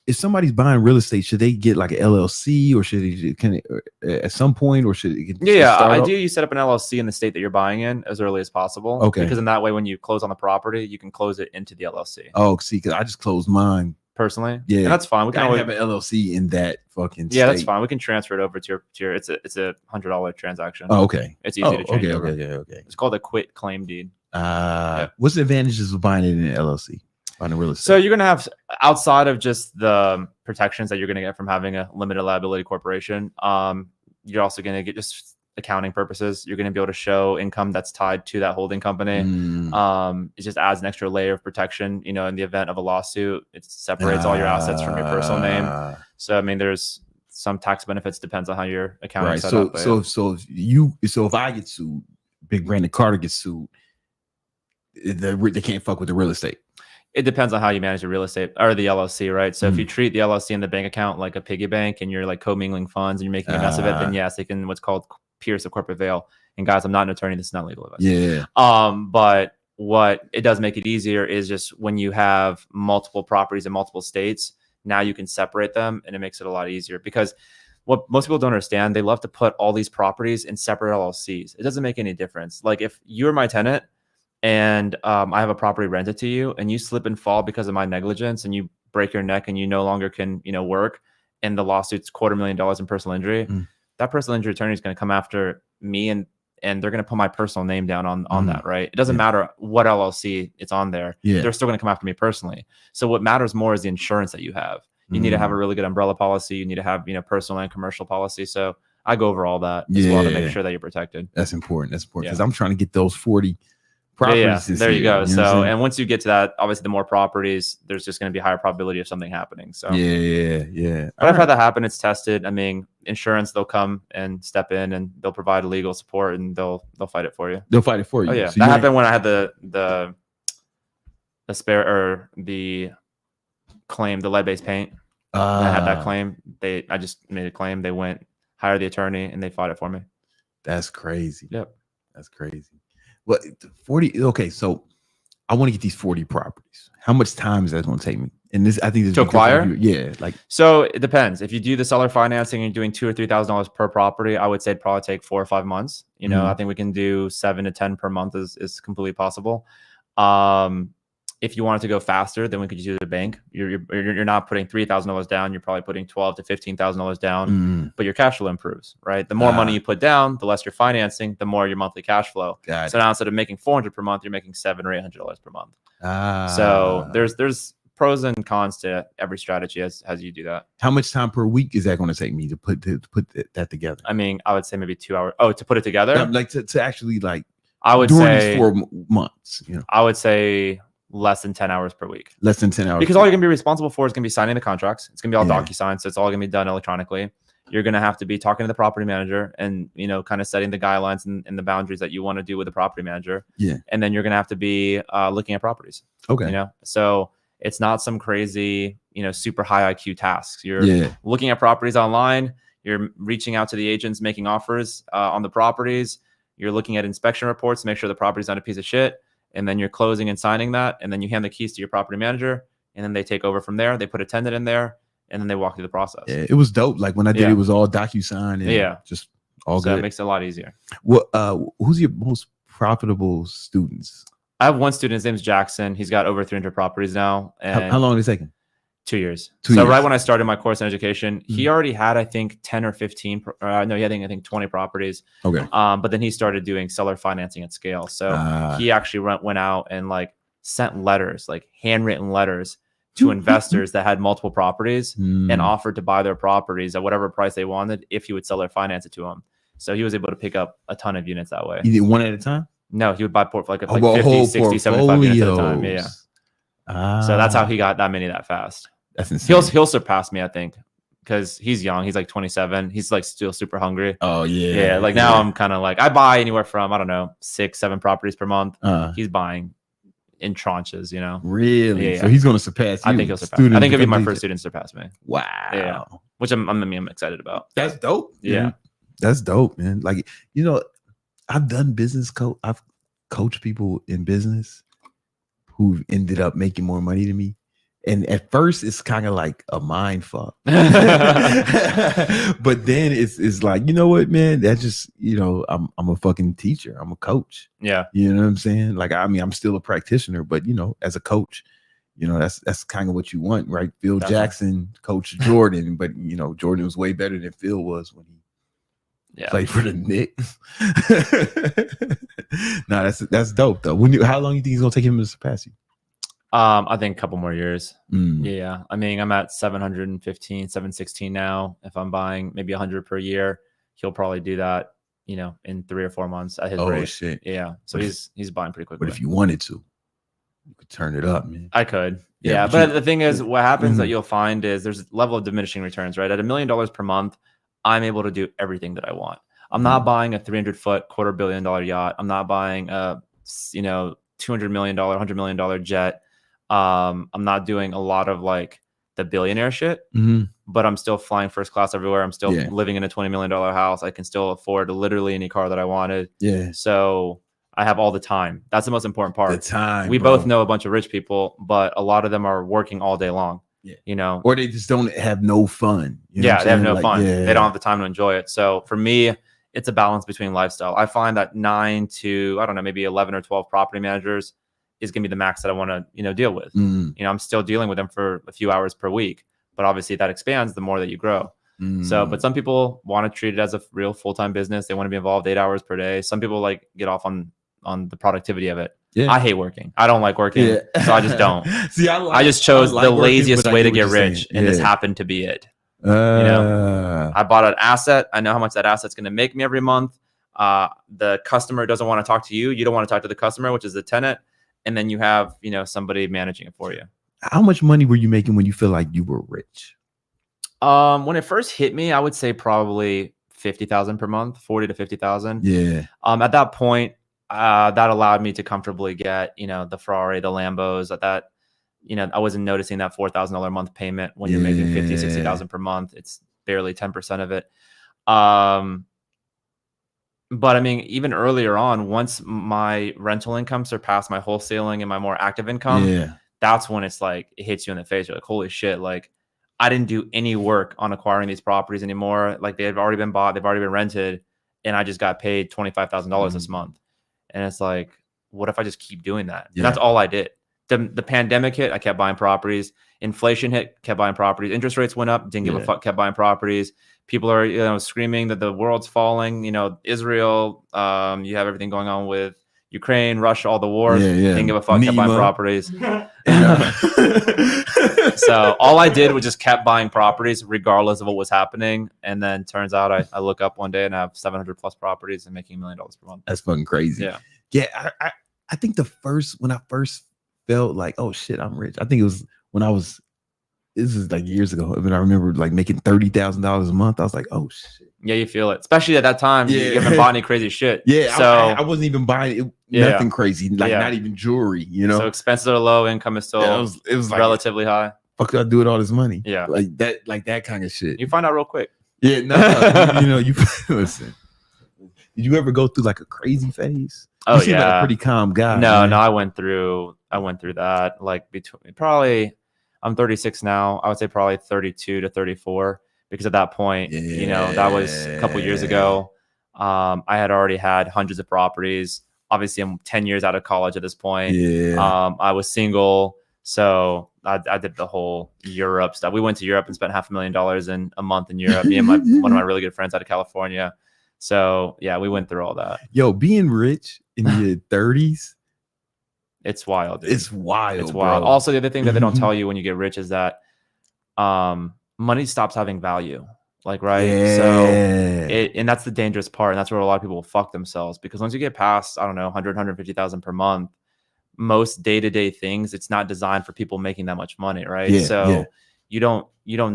If somebody's buying real estate, should they get like an LLC, or at some point, or should it? You set up an LLC in the state that you're buying in as early as possible. Okay. Because in that way, when you close on the property, you can close it into the LLC. Oh, see, because I just closed mine personally. Yeah, and that's fine. We can have an LLC in that fucking state. Yeah, that's fine. We can transfer it over to your it's a $100 transaction. Oh, okay. It's easy to change. Okay. It's called a quit claim deed. What's the advantages of buying it in an LLC? On the real estate. So you're going to have, outside of just the protections that you're going to get from having a limited liability corporation, you're also going to get just accounting purposes. You're going to be able to show income that's tied to that holding company. It just adds an extra layer of protection. You know, in the event of a lawsuit, it separates all your assets from your personal name. So, I mean, there's some tax benefits, depends on how your accounting set up. So if I get sued, Big Brandon Carter gets sued, they can't fuck with the real estate. It depends on how you manage the real estate or the LLC, right? So if you treat the LLC and the bank account like a piggy bank and you're like commingling funds and you're making a mess of it, then yes, they can what's called pierce the corporate veil. And guys, I'm not an attorney. This is not legal advice. Yeah. But what it does make it easier is just when you have multiple properties in multiple states, now you can separate them and it makes it a lot easier, because what most people don't understand, they love to put all these properties in separate LLCs. It doesn't make any difference. Like if you're my tenant, and I have a property rented to you and you slip and fall because of my negligence and you break your neck and you no longer can, work, and the lawsuit's $250,000 in personal injury, that personal injury attorney is going to come after me and they're going to put my personal name down on that, right? It doesn't matter what LLC it's on there. They're still going to come after me personally. So what matters more is the insurance that you have. You need to have a really good umbrella policy. You need to have, personal and commercial policy. So I go over all that as well to make sure that you're protected. That's important. That's important because I'm trying to get those 40 properties. There you go. So, and once you get to that, obviously the more properties, there's just going to be a higher probability of something happening. So But I've had that happen. It's tested. I mean, insurance, they'll come and step in and they'll provide legal support and they'll fight it for you. They'll fight it for you. Oh yeah. So that happened when I had the spare or the claim, the lead-based paint. I had that claim. I just made a claim. They went, hired the attorney and they fought it for me. That's crazy. Yep. That's crazy. Well, 40. Okay, so I want to get these 40 properties. How much time is that going to take me? And this, I think, this to acquire. So it depends. If you do the seller financing and you're doing $2,000 or $3,000 per property, I would say it'd probably take 4 or 5 months. I think we can do 7 to 10 per month is completely possible. If you wanted to go faster, then we could use a bank. You're not putting $3,000 down. You're probably putting $12,000 to $15,000 down, but your cash flow improves, right? The more money you put down, the less you're financing, the more your monthly cash flow. So now instead of making $400 per month, you're making $700 or $800 per month. So there's pros and cons to every strategy as you do that. How much time per week is that going to take me to put that together? I mean, I would say maybe 2 hours. Oh, to put it together? No, like to actually I would during say these 4 months. I would say less than 10 hours per week. Less than 10 hours. Because all you're going to be responsible for is going to be signing the contracts. It's going to be all DocuSign. So it's all going to be done electronically. You're going to have to be talking to the property manager and, kind of setting the guidelines and the boundaries that you want to do with the property manager. Yeah. And then you're going to have to be looking at properties. Okay. So it's not some crazy, super high IQ tasks. You're looking at properties online. You're reaching out to the agents, making offers on the properties. You're looking at inspection reports to make sure the property's not a piece of shit. And then you're closing and signing that. And then you hand the keys to your property manager. And then they take over from there. They put a tenant in there. And then they walk through the process. Yeah, it was dope. Like when I did it was all DocuSign and just all good. So it makes it a lot easier. Well, who's your most profitable students? I have one student. His name's Jackson. He's got over 300 properties now. And how long did it take him? 2 years. 2 years. So right when I started my course in education, he already had, I think, 10 or 15. He had, I think 20 properties. Okay. But then he started doing seller financing at scale. So he actually went out and sent letters, handwritten letters to investors that had multiple properties and offered to buy their properties at whatever price they wanted if he would seller finance it to them. So he was able to pick up a ton of units that way. You did one at a time? No, he would buy 50, 60, 75 units at a time. Yeah. So that's how he got that many that fast. That's insane. He'll surpass me, I think, because he's young. He's 27. He's still super hungry. Oh yeah. Yeah. Now I'm kind of I buy anywhere from, I don't know, 6, 7 properties per month. He's buying in tranches, Really? Yeah. So he's going to surpass you. I think he'll surpass me. I think he'll be my first student to surpass me. Wow. Yeah. Which I'm excited about. That's dope. Yeah. Man. That's dope, man. I've done business I've coached people in business who've ended up making more money than me. And at first it's kind of like a mind fuck. But then it's like, you know what, man, that's just, I'm a fucking teacher. I'm a coach. Yeah. You know what I'm saying? I'm still a practitioner, but as a coach, that's kind of what you want, right? Phil Jackson coached Jordan, but Jordan was way better than Phil was when Yeah. Play for the Knicks. No, that's dope though. How long do you think he's gonna take him to surpass you? I think a couple more years. Yeah. I mean, I'm at 715, 716 now. If I'm buying maybe 100 per year, he'll probably do that, you know, in 3 or 4 months at his rate. Shit. Yeah. So he's buying pretty quickly. But if you wanted to, you could turn it up, man. I could. Yeah. But the thing is, what happens that you'll find is there's a level of diminishing returns, right? At $1 million per month, I'm able to do everything that I want. I'm not buying a 300-foot, $250 million yacht. I'm not buying a, $200 million, $100 million jet. I'm not doing a lot of like the billionaire shit, but I'm still flying first class everywhere. I'm still living in a $20 million house. I can still afford literally any car that I wanted. Yeah. So I have all the time. That's the most important part. The time. We both know a bunch of rich people, but a lot of them are working all day long. Yeah. You know, or they just don't have no fun. You know they have no fun. Yeah. They don't have the time to enjoy it. So for me, it's a balance between lifestyle. I find that 9 to, I don't know, maybe 11 or 12 property managers is going to be the max that I want to, deal with. I'm still dealing with them for a few hours per week, but obviously that expands the more that you grow. So, but some people want to treat it as a real full-time business. They want to be involved 8 hours per day. Some people like get off on the productivity of it. Yeah. I hate working. I don't like working. So I just don't. See, I just chose the laziest way to get rich. And this happened to be it. I bought an asset. I know how much that asset's going to make me every month. The customer doesn't want to talk to you. You don't want to talk to the customer, which is the tenant. And then you have, somebody managing it for you. How much money were you making when you feel like you were rich? When it first hit me, I would say probably 50,000 per month, 40 to 50,000. Yeah. At that point, that allowed me to comfortably get, the Ferrari, the Lambos, that I wasn't noticing that $4,000 a month payment when you're making 50, 60,000 per month. It's barely 10% of it. But I mean, even earlier on, once my rental income surpassed my wholesaling and my more active income, that's when it's like, it hits you in the face. You're like, holy shit. Like I didn't do any work on acquiring these properties anymore. Like they've already been bought. They've already been rented. And I just got paid $25,000 this month. And it's like, what if I just keep doing that? And that's all I did. The pandemic hit, I kept buying properties. Inflation hit, kept buying properties. Interest rates went up, didn't give a fuck, kept buying properties. People are, screaming that the world's falling. Israel, you have everything going on with Ukraine, Russia, all the wars. Didn't give a fuck, kept buying properties. So all I did was just kept buying properties regardless of what was happening. And then turns out I look up one day and I have 700 plus properties and making $1 million per month. That's fucking crazy. Yeah. I think when I first felt like, oh shit, I'm rich. I think it was when this is like years ago. I mean, I remember like making $30,000 a month. I was like, oh shit. Yeah, you feel it, especially at that time. You haven't bought any crazy shit. Yeah, so I wasn't even buying nothing crazy, like not even jewelry. So expenses are low, income is still it was relatively high. Fuck, I do with all this money. Yeah, like that kind of shit. You find out real quick. Yeah, no, you listen. Did you ever go through like a crazy phase? Oh, you seem like a pretty calm guy. No, I went through that like between probably. I'm 36 now. I would say probably 32 to 34 because at that point, that was a couple years ago. I had already had hundreds of properties. Obviously, I'm 10 years out of college at this point. I was single. So I did the whole Europe stuff. We went to Europe and spent $500,000 in a month in Europe. Me and one of my really good friends out of California. So yeah, we went through all that. Yo, being rich in your 30s. It's wild, dude. It's wild. Bro. Also, the other thing that they don't tell you when you get rich is that money stops having value. Like, right? Yeah. So and that's the dangerous part. And that's where a lot of people will fuck themselves because once you get past, I don't know, 100, 150,000 per month, most day-to-day things, it's not designed for people making that much money, right? You don't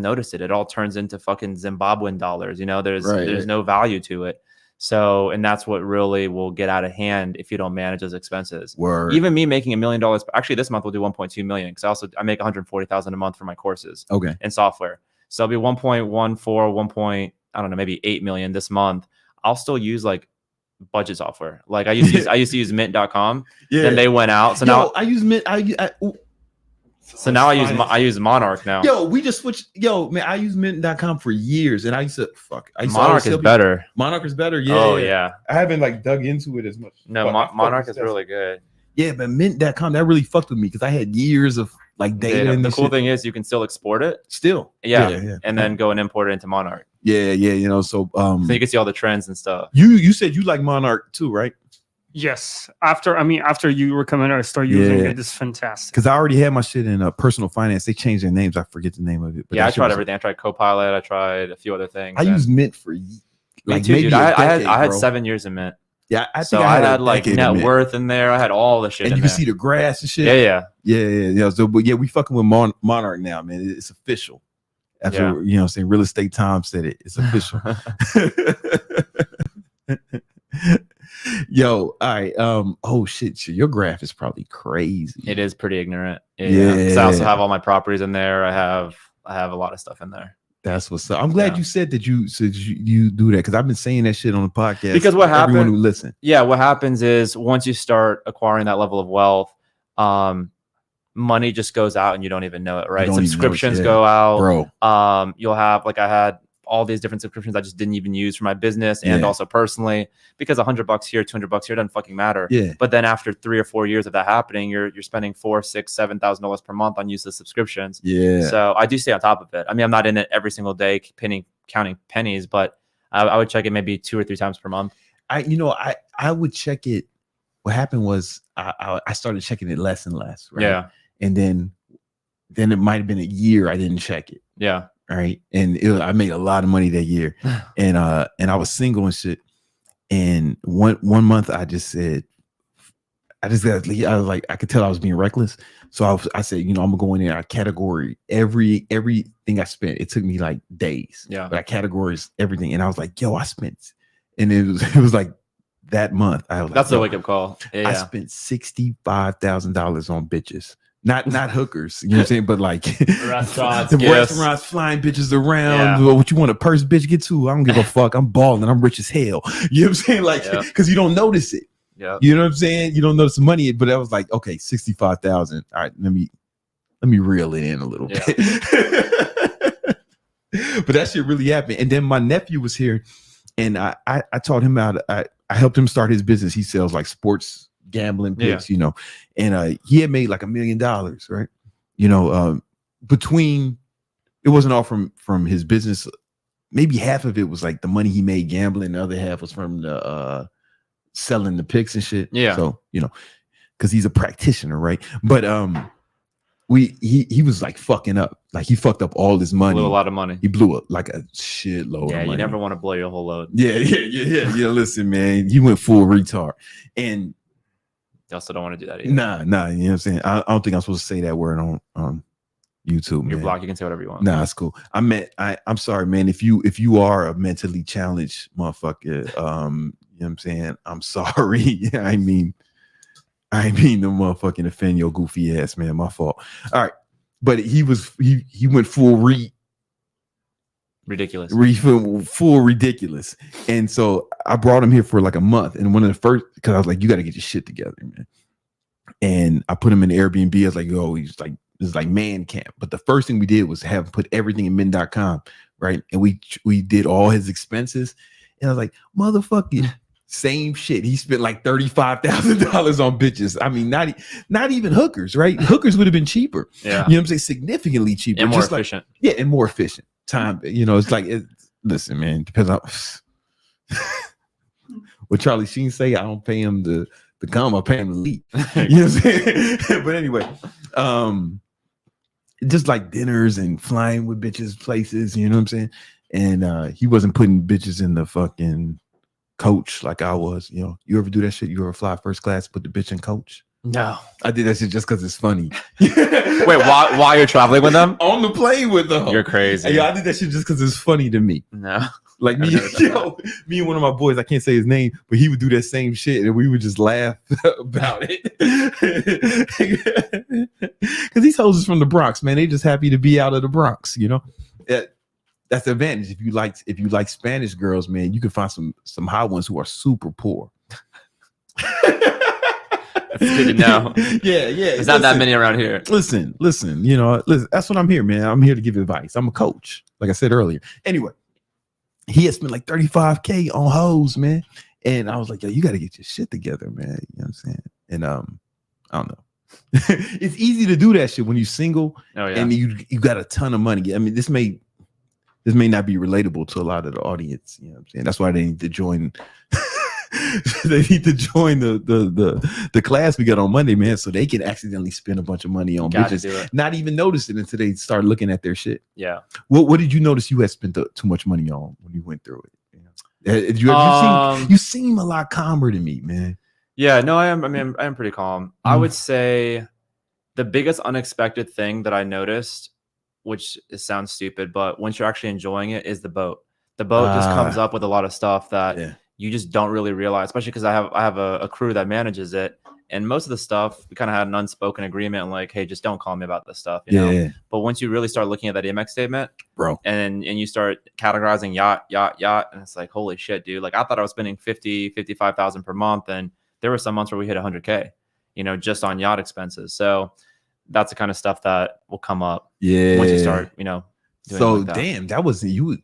notice it. It all turns into fucking Zimbabwean dollars. There's no value to it. So, and that's what really will get out of hand if you don't manage those expenses. Word. Even me making $1 million, actually this month we'll do 1.2 million because I make 140,000 a month for my courses. Okay. And software. So it'll be 1.14, I don't know, maybe 8 million this month. I'll still use like budget software. Like I used to use mint.com. Yeah. Then they went out. So now I use Mint. So now I use Monarch now. Yo, we just switched. Yo, man, I use mint.com for years and I used to Monarch is better. Monarch is better. Yeah. Oh yeah. I haven't like dug into it as much. No, Monarch is really good. Yeah, but mint.com, that really fucked with me because I had years of like data. The cool thing is you can still export it. Still. Yeah. And then go and import it into Monarch. Yeah, you know. So so you can see all the trends and stuff. You said you like Monarch too, right? Yes. After you recommend I start using it, it's fantastic. Because I already had my shit in personal finance. They changed their names. I forget the name of it. But yeah, I tried everything. I tried Copilot. I tried a few other things. I used Mint for like too, dude. I had 7 years in Mint. Yeah, I had like net worth in there. I had all the shit. And you can see the grass and shit. Yeah. So, but yeah, we fucking with Monarch now, man. It's official. After you know, saying Real Estate Times said it. It's official. Yo, all right. Oh shit, your graph is probably crazy. It is pretty ignorant. Yeah. I also have all my properties in there. I have a lot of stuff in there. That's what's up. I'm glad you said that you do that, because I've been saying that shit on the podcast. Because what happens? Everyone who listen. Yeah, what happens is once you start acquiring that level of wealth, money just goes out and you don't even know it. Right? Subscriptions go out, bro. You'll have, like, I had all these different subscriptions I just didn't even use for my business and also personally, because $100 here, $200 here doesn't fucking matter. Yeah. But then after 3 or 4 years of that happening, you're spending $4,000, $6,000, $7,000 per month on useless subscriptions. Yeah. So I do stay on top of it. I mean, I'm not in it every single day, counting pennies, but I would check it maybe 2 or 3 times per month. I would check it. What happened was I started checking it less and less. Right? Yeah. And then it might have been a year I didn't check it. Yeah. Right. And I made a lot of money that year. And I was single and shit. And one month I just said, I was like, I could tell I was being reckless. So I said, I'm gonna go in there. I category everything I spent. It took me like days. Yeah. But I categorized everything. And I was like, yo, I spent, and it was like that month. That's a wake up call. Yeah. I spent $65,000 on bitches. Not hookers, you know what I'm saying, but like restaurants, restaurants flying bitches around. Yeah. What you want a purse bitch get to? I don't give a fuck. I'm balling. I'm rich as hell. You know what I'm saying? Like, because you don't notice it. Yeah. You know what I'm saying? You don't notice the money, but I was like, okay, 65,000. All right, let me reel it in a little bit. But that shit really happened. And then my nephew was here, and I taught him how to. I helped him start his business. He sells like sports gambling picks, and he had made like $1 million, right? Between, it wasn't all from his business. Maybe half of it was like the money he made gambling, the other half was from the selling the picks and shit. Yeah. So because he's a practitioner, right? But he was like fucking up, like he fucked up all his money. Blew a lot of money. He blew up like a shitload. Yeah, of money. You never want to blow your whole load. Yeah. Listen, man, he went full retard, and you also don't want to do that either. Nah. You know what I'm saying? I don't think I'm supposed to say that word on YouTube. You're blocked. You can say whatever you want. Nah, it's cool. I'm sorry, man. If you are a mentally challenged motherfucker, you know what I'm saying? I'm sorry. I mean to motherfucking offend your goofy ass, man. My fault. All right. But he went full ridiculous. Full ridiculous. And so I brought him here for like a month. And one of the first, because I was like, you got to get your shit together, man. And I put him in the Airbnb. I was like, yo, he's like, this is like man camp. But the first thing we did was have him put everything in mint.com, right? And we did all his expenses. And I was like, motherfucking same shit. He spent like $35,000 on bitches. I mean, not even hookers, right? Hookers would have been cheaper. Yeah. You know what I'm saying? Significantly cheaper. And more efficient. And more efficient. Time, it's like, listen, man, depends on what Charlie Sheen say. I don't pay him to come, I pay him to leave. You know what I'm saying? But anyway, just like dinners and flying with bitches places, you know what I'm saying? And he wasn't putting bitches in the fucking coach like I was. You ever do that shit? You ever fly first class, put the bitch in coach? No, I did that shit just because it's funny. Wait, while you're traveling with them? On the plane with them. You're crazy. Yeah, I did that shit just because it's funny to me. No. Like me and one of my boys, I can't say his name, but he would do that same shit and we would just laugh about it. Because these hoes is from the Bronx, man. They just happy to be out of the Bronx, That's the advantage. If you like Spanish girls, man, you can find some hot ones who are super poor. That's good to know. Yeah. There's not that many around here. Listen, that's what I'm here, man. I'm here to give advice. I'm a coach, like I said earlier. Anyway, he had spent like $35K on hoes, man. And I was like, yo, you got to get your shit together, man. You know what I'm saying? And I don't know. It's easy to do that shit when you're single and you got a ton of money. I mean, this may this may not be relatable to a lot of the audience. You know what I'm saying? That's why they need to join. They need to join the class we got on Monday, man, so they can accidentally spend a bunch of money on bitches, not even notice it until they start looking at their shit. Yeah. What did you notice you had spent too much money on when you went through it? You seem a lot calmer than me, man. Yeah, no, I am. I mean, I'm pretty calm. I would say the biggest unexpected thing that I noticed, which sounds stupid, but once you're actually enjoying it, is the boat. The boat just comes up with a lot of stuff that you just don't really realize, especially because I have a crew that manages it. And most of the stuff, we kind of had an unspoken agreement, like, hey, just don't call me about this stuff, you know? But once you really start looking at that Amex statement, bro, and you start categorizing yacht, and it's like, holy shit, dude. Like, I thought I was spending 55,000 per month, and there were some months where we hit 100K, you know, just on yacht expenses. So that's the kind of stuff that will come up once you start, you know, doing so like that. Damn, that was you.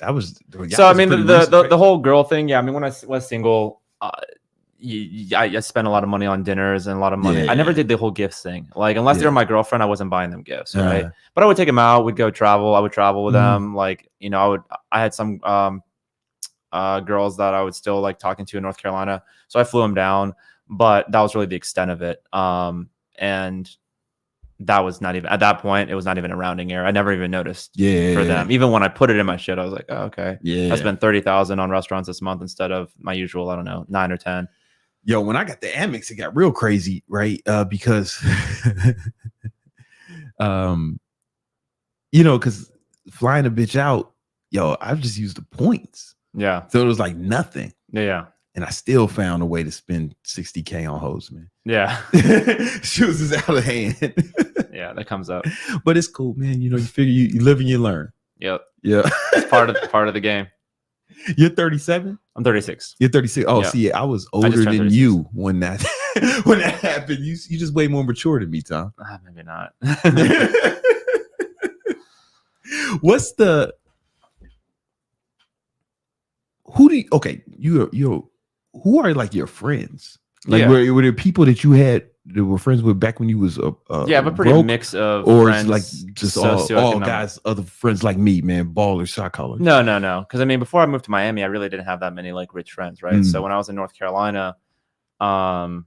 That was so. I mean, the whole girl thing. Yeah, I mean, when I was single, I spent a lot of money on dinners and a lot of money. I never did the whole gifts thing. Like, unless they were my girlfriend, I wasn't buying them gifts, right? But I would take them out. We'd go travel. I would travel with them. Like, you know, I had some girls that I would still like talking to in North Carolina, so I flew them down. But that was really the extent of it. And that was not even at that point. It was not even a rounding error. I never even noticed. For them, even when I put it in my shit, I was like, oh, okay. I spent 30,000 on restaurants this month instead of my usual, I don't know, 9 or 10. Yo, when I got the Amex, it got real crazy, right? Because, you know, because flying a bitch out, yo, I just used the points. Yeah. So it was like nothing. Yeah. And I still found a way to spend 60K on hoes, man. Yeah. She was just out of hand. Yeah, that comes up. But it's cool, man. You know, you figure you live and you learn. Yep. Yeah. It's part of the game. You're 37? I'm 36. You're 36. Oh, yeah. See, I was older than you when that happened. You just way more mature than me, Tom. Maybe not. What's the who are like your friends? Like were there people that you had that were friends with back when you was yeah, but pretty mix of or friends, like just all guys, other friends like me, man, ballers, shot callers. No. Because I mean, before I moved to Miami, I really didn't have that many like rich friends, right? So when I was in North Carolina, I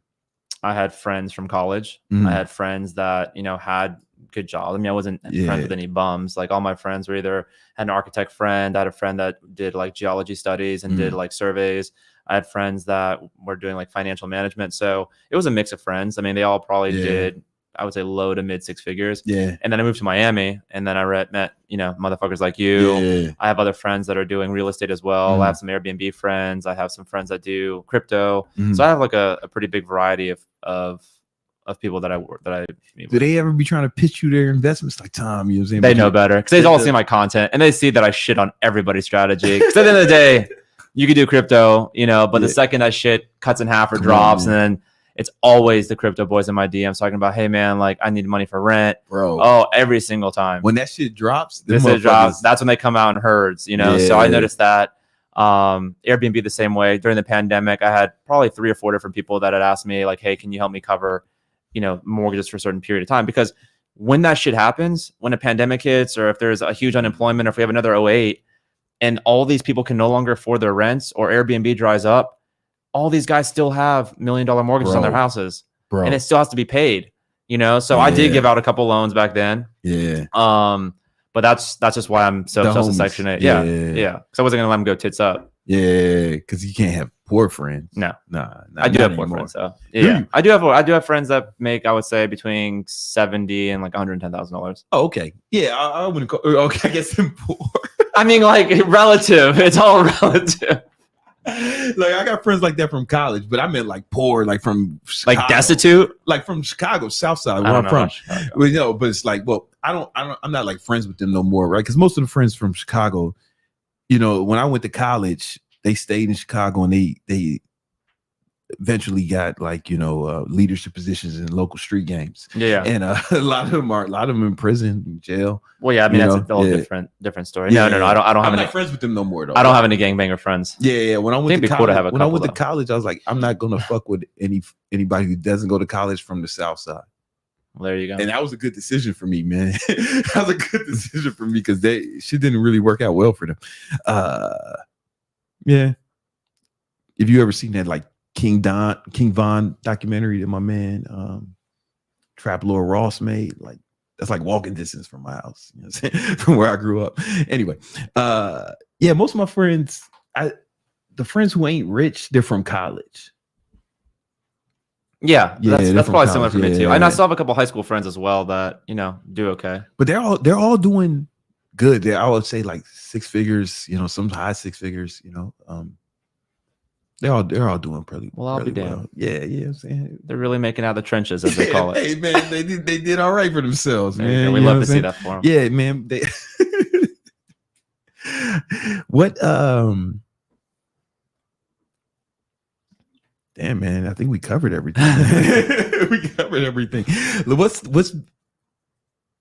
had friends from college. I had friends that, you know, had good jobs. I mean, I wasn't friends with any bums. Like, all my friends were either had an architect friend. I had a friend that did like geology studies and did like surveys. I had friends that were doing like financial management. So it was a mix of friends. I mean, they all probably did, I would say, low to mid 6 figures. Yeah. And then I moved to Miami, and then I met, you know, motherfuckers like you. Yeah. I have other friends that are doing real estate as well. I have some Airbnb friends. I have some friends that do crypto. So I have like a pretty big variety of people that I meet. Do they ever be trying to pitch you their investments? Like, Tom, you know what I'm saying? They know better because they all see my content and they see that I shit on everybody's strategy. Because at the end of the day, you could do crypto, you know, but the second that shit cuts in half or drops, and then it's always the crypto boys in my DMs talking about, hey man, like I need money for rent, bro. Oh, every single time when that shit drops, that's when they come out in herds, you know. So I noticed that. Airbnb the same way. During the pandemic, I had probably 3 or 4 different people that had asked me like, hey, can you help me cover, you know, mortgages for a certain period of time? Because when that shit happens, when a pandemic hits, or if there's a huge unemployment, or if we have another 08 and all these people can no longer afford their rents, or Airbnb dries up, all these guys still have $1 million mortgages on their houses, and it still has to be paid, you know? So I did give out a couple loans back then. Yeah. But that's just why I'm so self-sectionate. Yeah. Because I wasn't gonna let them go tits up. Yeah, because you can't have poor friends. No. I do have poor friends, though. Yeah, I do have friends that make, I would say, between $70,000 and like $110,000. Oh, okay. Yeah, I wouldn't call. Okay, I guess I'm poor. I mean, like, relative. It's all relative. Like, I got friends like that from college, but I meant like poor, like from Chicago. Like destitute, like from Chicago, South Side, where I'm from. Well, you know, but it's like, well, I'm not like friends with them no more, right? Because most of the friends from Chicago, you know, when I went to college, they stayed in Chicago, and they eventually got like, you know, leadership positions in local street gangs. Yeah, and a lot of them in prison, in jail. Well, yeah, I mean, that's a whole different story. No, I don't have I'm any not friends with them no more though. I don't have any gangbanger friends. Yeah. When I went to college, I was like, I'm not gonna fuck with anybody who doesn't go to college from the South Side. Well, there you go. And that was a good decision for me, man. That was a good decision for me because shit didn't really work out well for them. Yeah. If you ever seen that like King Von documentary that my man Trap Lord Ross made, like that's like walking distance from my house, you know what I'm saying? From where I grew up. Anyway, yeah, most of my friends, the friends who ain't rich, they're from college. Yeah, that's probably similar for me too. Yeah. And I still have a couple high school friends as well that, you know, do okay. But they're all doing good. I would say like 6 figures, you know, some high 6 figures, you know. They're all doing pretty well. I'll be damned. Well. Yeah, I'm saying they're really making out the trenches, as they call it. Hey man, they did all right for themselves, man. We love to see that for them. Yeah, man. What damn, man, I think we covered everything. We covered everything.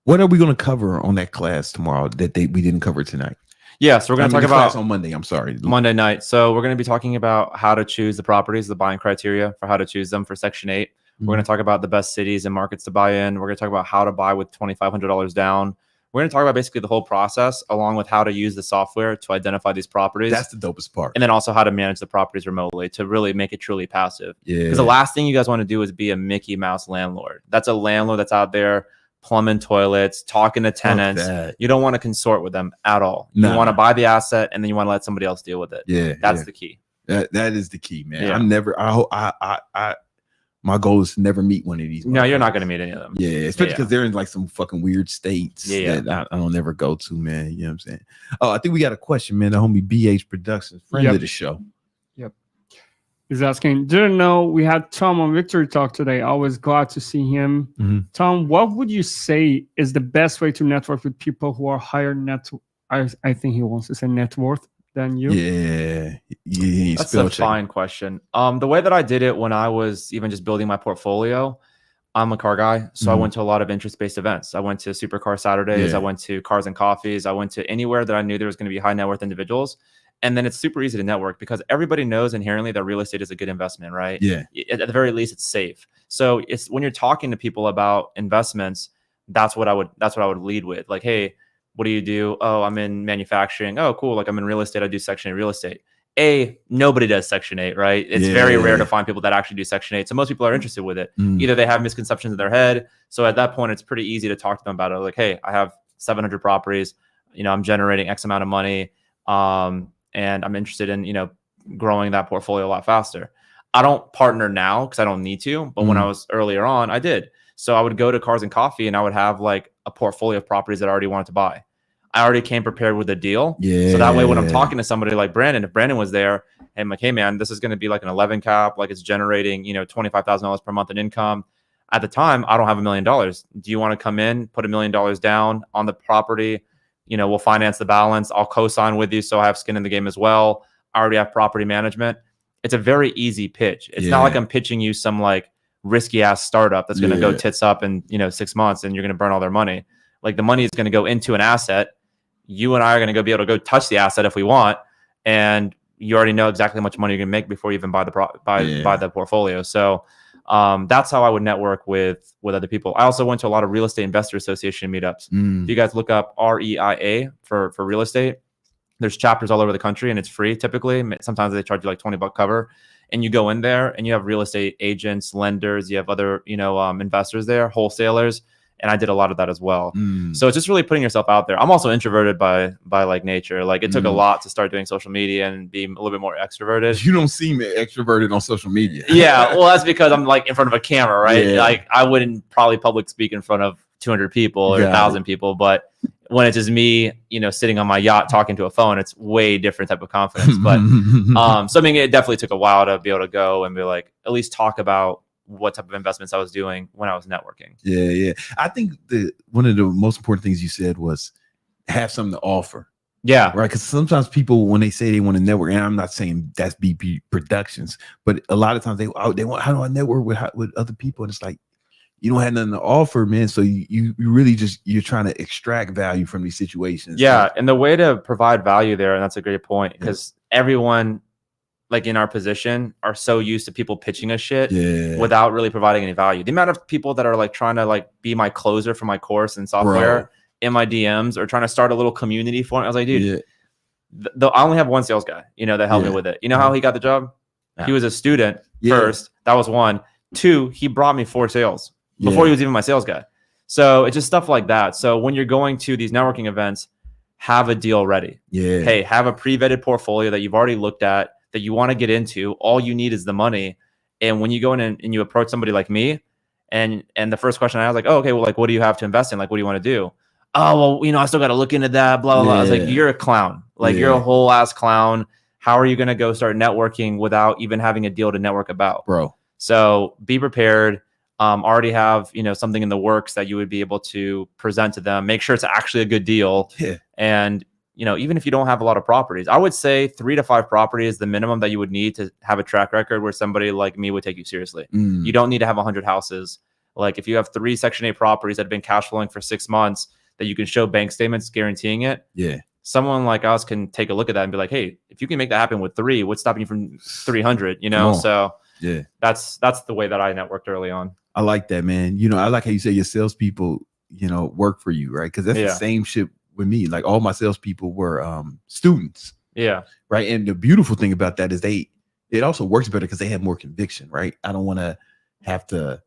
What are we going to cover on that class tomorrow that we didn't cover tonight? Yeah, so we're going to talk about on Monday. I'm sorry, Monday night. So we're going to be talking about how to choose the properties, the buying criteria for how to choose them for Section 8. We're going to talk about the best cities and markets to buy in. We're going to talk about how to buy with $2,500 down. We're going to talk about basically the whole process, along with how to use the software to identify these properties. That's the dopest part. And then also how to manage the properties remotely to really make it truly passive. Yeah. Because the last thing you guys want to do is be a Mickey Mouse landlord. That's a landlord that's out there plumbing toilets, talking to tenants. You don't want to consort with them at all. You want to buy the asset and then you want to let somebody else deal with it. Yeah. That's the key. That is the key, man. Yeah. My goal is to never meet one of these. No, you're not going to meet any of them. Yeah, especially because they're in like some fucking weird states that I don't ever go to, man. You know what I'm saying? Oh, I think we got a question, man. The homie BH Productions, friend of the show. Yep. He's asking, didn't know we had Tom on Victory Talk today. Always glad to see him. Mm-hmm. Tom, what would you say is the best way to network with people who are higher net? I think he wants to say net worth than you. Yeah. That's a fine question. The way that I did it when I was even just building my portfolio, I'm a car guy. So I went to a lot of interest-based events. I went to Supercar Saturdays. I went to Cars and Coffees. I went to anywhere that I knew there was going to be high net worth individuals. And then it's super easy to network because everybody knows inherently that real estate is a good investment, right? Yeah. At the very least, it's safe. So it's when you're talking to people about investments, that's what I would lead with. Like, hey, what do you do? Oh, I'm in manufacturing. Oh, cool. Like I'm in real estate. I do Section 8 real estate. Nobody does Section 8, right? It's very rare to find people that actually do Section 8. So most people are interested with it. Either they have misconceptions in their head. So at that point, it's pretty easy to talk to them about it. Like, hey, I have 700 properties. You know, I'm generating X amount of money. And I'm interested in, growing that portfolio a lot faster. I don't partner now because I don't need to. But when I was earlier on, I did. So I would go to Cars and Coffee and I would have like a portfolio of properties that I already wanted to buy. I already came prepared with a deal. Yeah. So that way, when I'm talking to somebody like Brandon, if Brandon was there and I'm like, hey man, this is going to be like an 11 cap, like it's generating, $25,000 per month in income. At the time, I don't have $1 million. Do you want to come in, put $1 million down on the property? We'll finance the balance. I'll co-sign with you. So I have skin in the game as well. I already have property management. It's a very easy pitch. It's not like I'm pitching you some like risky ass startup that's going to go tits up in 6 months and you're going to burn all their money. Like the money is going to go into an asset. You and I are going to be able to go touch the asset if we want, and you already know exactly how much money you're going to make before you even buy the portfolio. So that's how I would network with other people. I also went to a lot of real estate investor association meetups. If you guys look up REIA for real estate, there's chapters all over the country and it's free typically. Sometimes they charge you like $20 cover, and you go in there and you have real estate agents, lenders, you have other investors there, wholesalers. And I did a lot of that as well. So it's just really putting yourself out there. I'm also introverted by like nature. Like it took a lot to start doing social media and be a little bit more extroverted. You don't seem extroverted on social media. Yeah, well, that's because I'm like in front of a camera, right? Yeah. Like I wouldn't probably public speak in front of 200 people or 1,000 people, but when it's just me, sitting on my yacht talking to a phone, it's way different type of confidence. But so I mean, it definitely took a while to be able to go and be like, at least talk about what type of investments I was doing when I was networking. Yeah. I think one of the most important things you said was have something to offer. Yeah. Right. Because sometimes people, when they say they want to network, and I'm not saying that's BP Productions, but a lot of times they want, how do I network with other people? And it's like, you don't have nothing to offer, man. So you really you're trying to extract value from these situations. Yeah. And the way to provide value there, and that's a great point, because everyone, like in our position are so used to people pitching us shit Yeah. without really providing any value. The amount of people that are like trying to like be my closer for my course and software in my DMs or trying to start a little community for me. I was like, dude, I only have one sales guy, you know, that helped me with it. You know how he got the job? He was a student first. That was 1. 2, he brought me 4 sales before he was even my sales guy. So it's just stuff like that. So when you're going to these networking events, have a deal ready. Yeah. Hey, have a pre-vetted portfolio that you've already looked at, that you want to get into. All you need is the money. And when you go in and you approach somebody like me, and the first question I was like, oh, okay, well, like, what do you have to invest in? Like, what do you want to do? Oh, well, you know, I still got to look into that, blah, blah, blah. I was like, you're a clown. Like, you're a whole ass clown. How are you going to go start networking without even having a deal to network about? Bro. So be prepared. Already have, you know, something in the works that you would be able to present to them. Make sure it's actually a good deal. Yeah. And, you know, even if you don't have a lot of properties, I would say 3 to 5 properties is the minimum that you would need to have a track record where somebody like me would take you seriously. You don't need to have 100 houses. Like if you have 3 Section 8 properties that have been cash flowing for 6 months that you can show bank statements guaranteeing it. Yeah. Someone like us can take a look at that and be like, hey, if you can make that happen with 3, what's stopping you from 300? You know, so yeah, that's the way that I networked early on. I like that, man. You know, I like how you say your salespeople, you know, work for you, right? Because that's the same shit with me. Like all my salespeople were students. Yeah. Right. And the beautiful thing about that is it also works better because they have more conviction, right? I don't want to have to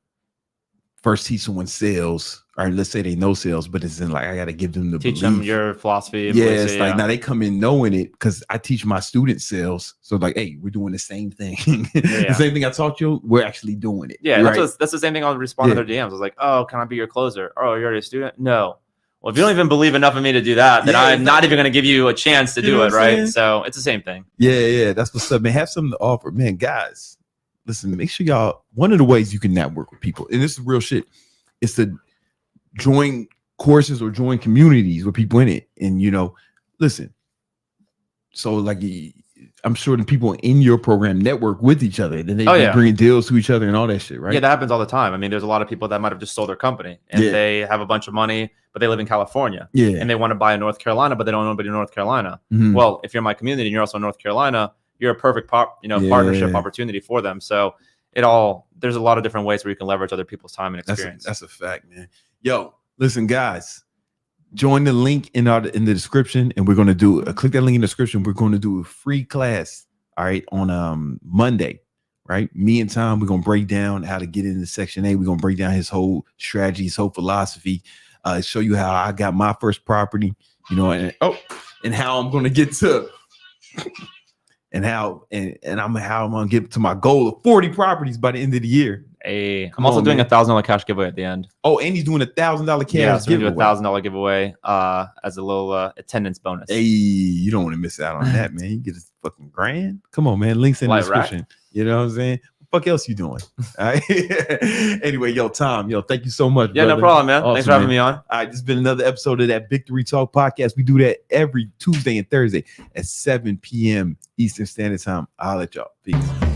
first teach someone sales, or let's say they know sales, but it's in like I got to give them the teach belief. them your philosophy. Yeah, it's like now they come in knowing it because I teach my students sales. So like, hey, we're doing the same thing. The same thing I taught you, we're actually doing it. Yeah, right? that's the same thing. I'll respond to their DMs. I was like, oh, can I be your closer? Oh, you're already a student? No. Well, if you don't even believe enough in me to do that, then I'm not even going to give you a chance to do it, right? Saying? So it's the same thing. Yeah, that's what's up, man. Have something to offer, man. Guys, listen, make sure y'all. One of the ways you can network with people, and this is real shit, is to join courses or join communities with people in it. And you know, listen, so like I'm sure the people in your program network with each other, then they bring deals to each other and all that shit, right? Yeah, that happens all the time. I mean, there's a lot of people that might have just sold their company and they have a bunch of money, but they live in California. Yeah. And they want to buy in North Carolina, but they don't know anybody in North Carolina. Well, if you're in my community and you're also in North Carolina, you're a perfect partnership opportunity for them. So there's a lot of different ways where you can leverage other people's time and experience. That's a fact, man. Yo, listen, guys, join the link in the description, and we're going to click that link in the description. We're going to do a free class, all right, on Monday, right? Me and Tom, we're going to break down how to get into Section 8. We're going to break down his whole strategy, his whole philosophy, show you how I got my first property, you know, and how I'm going to get to and how I'm going to get to my goal of 40 properties by the end of the year. Hey, I'm also doing $1,000 cash giveaway at the end. Oh, and he's doing $1,000 cash giveaway. So do a $1,000 giveaway as a little attendance bonus. Hey, you don't want to miss out on that, man. You get a fucking grand. Come on, man. Links in the description. Rack. You know what I'm saying? What the fuck else you doing? All right. Anyway, Tom, thank you so much. Yeah, brother. No problem, man. Awesome, Thanks for having me on. All right, this has been another episode of that Victory Talk podcast. We do that every Tuesday and Thursday at 7 p.m. Eastern Standard Time. I'll let y'all. Peace.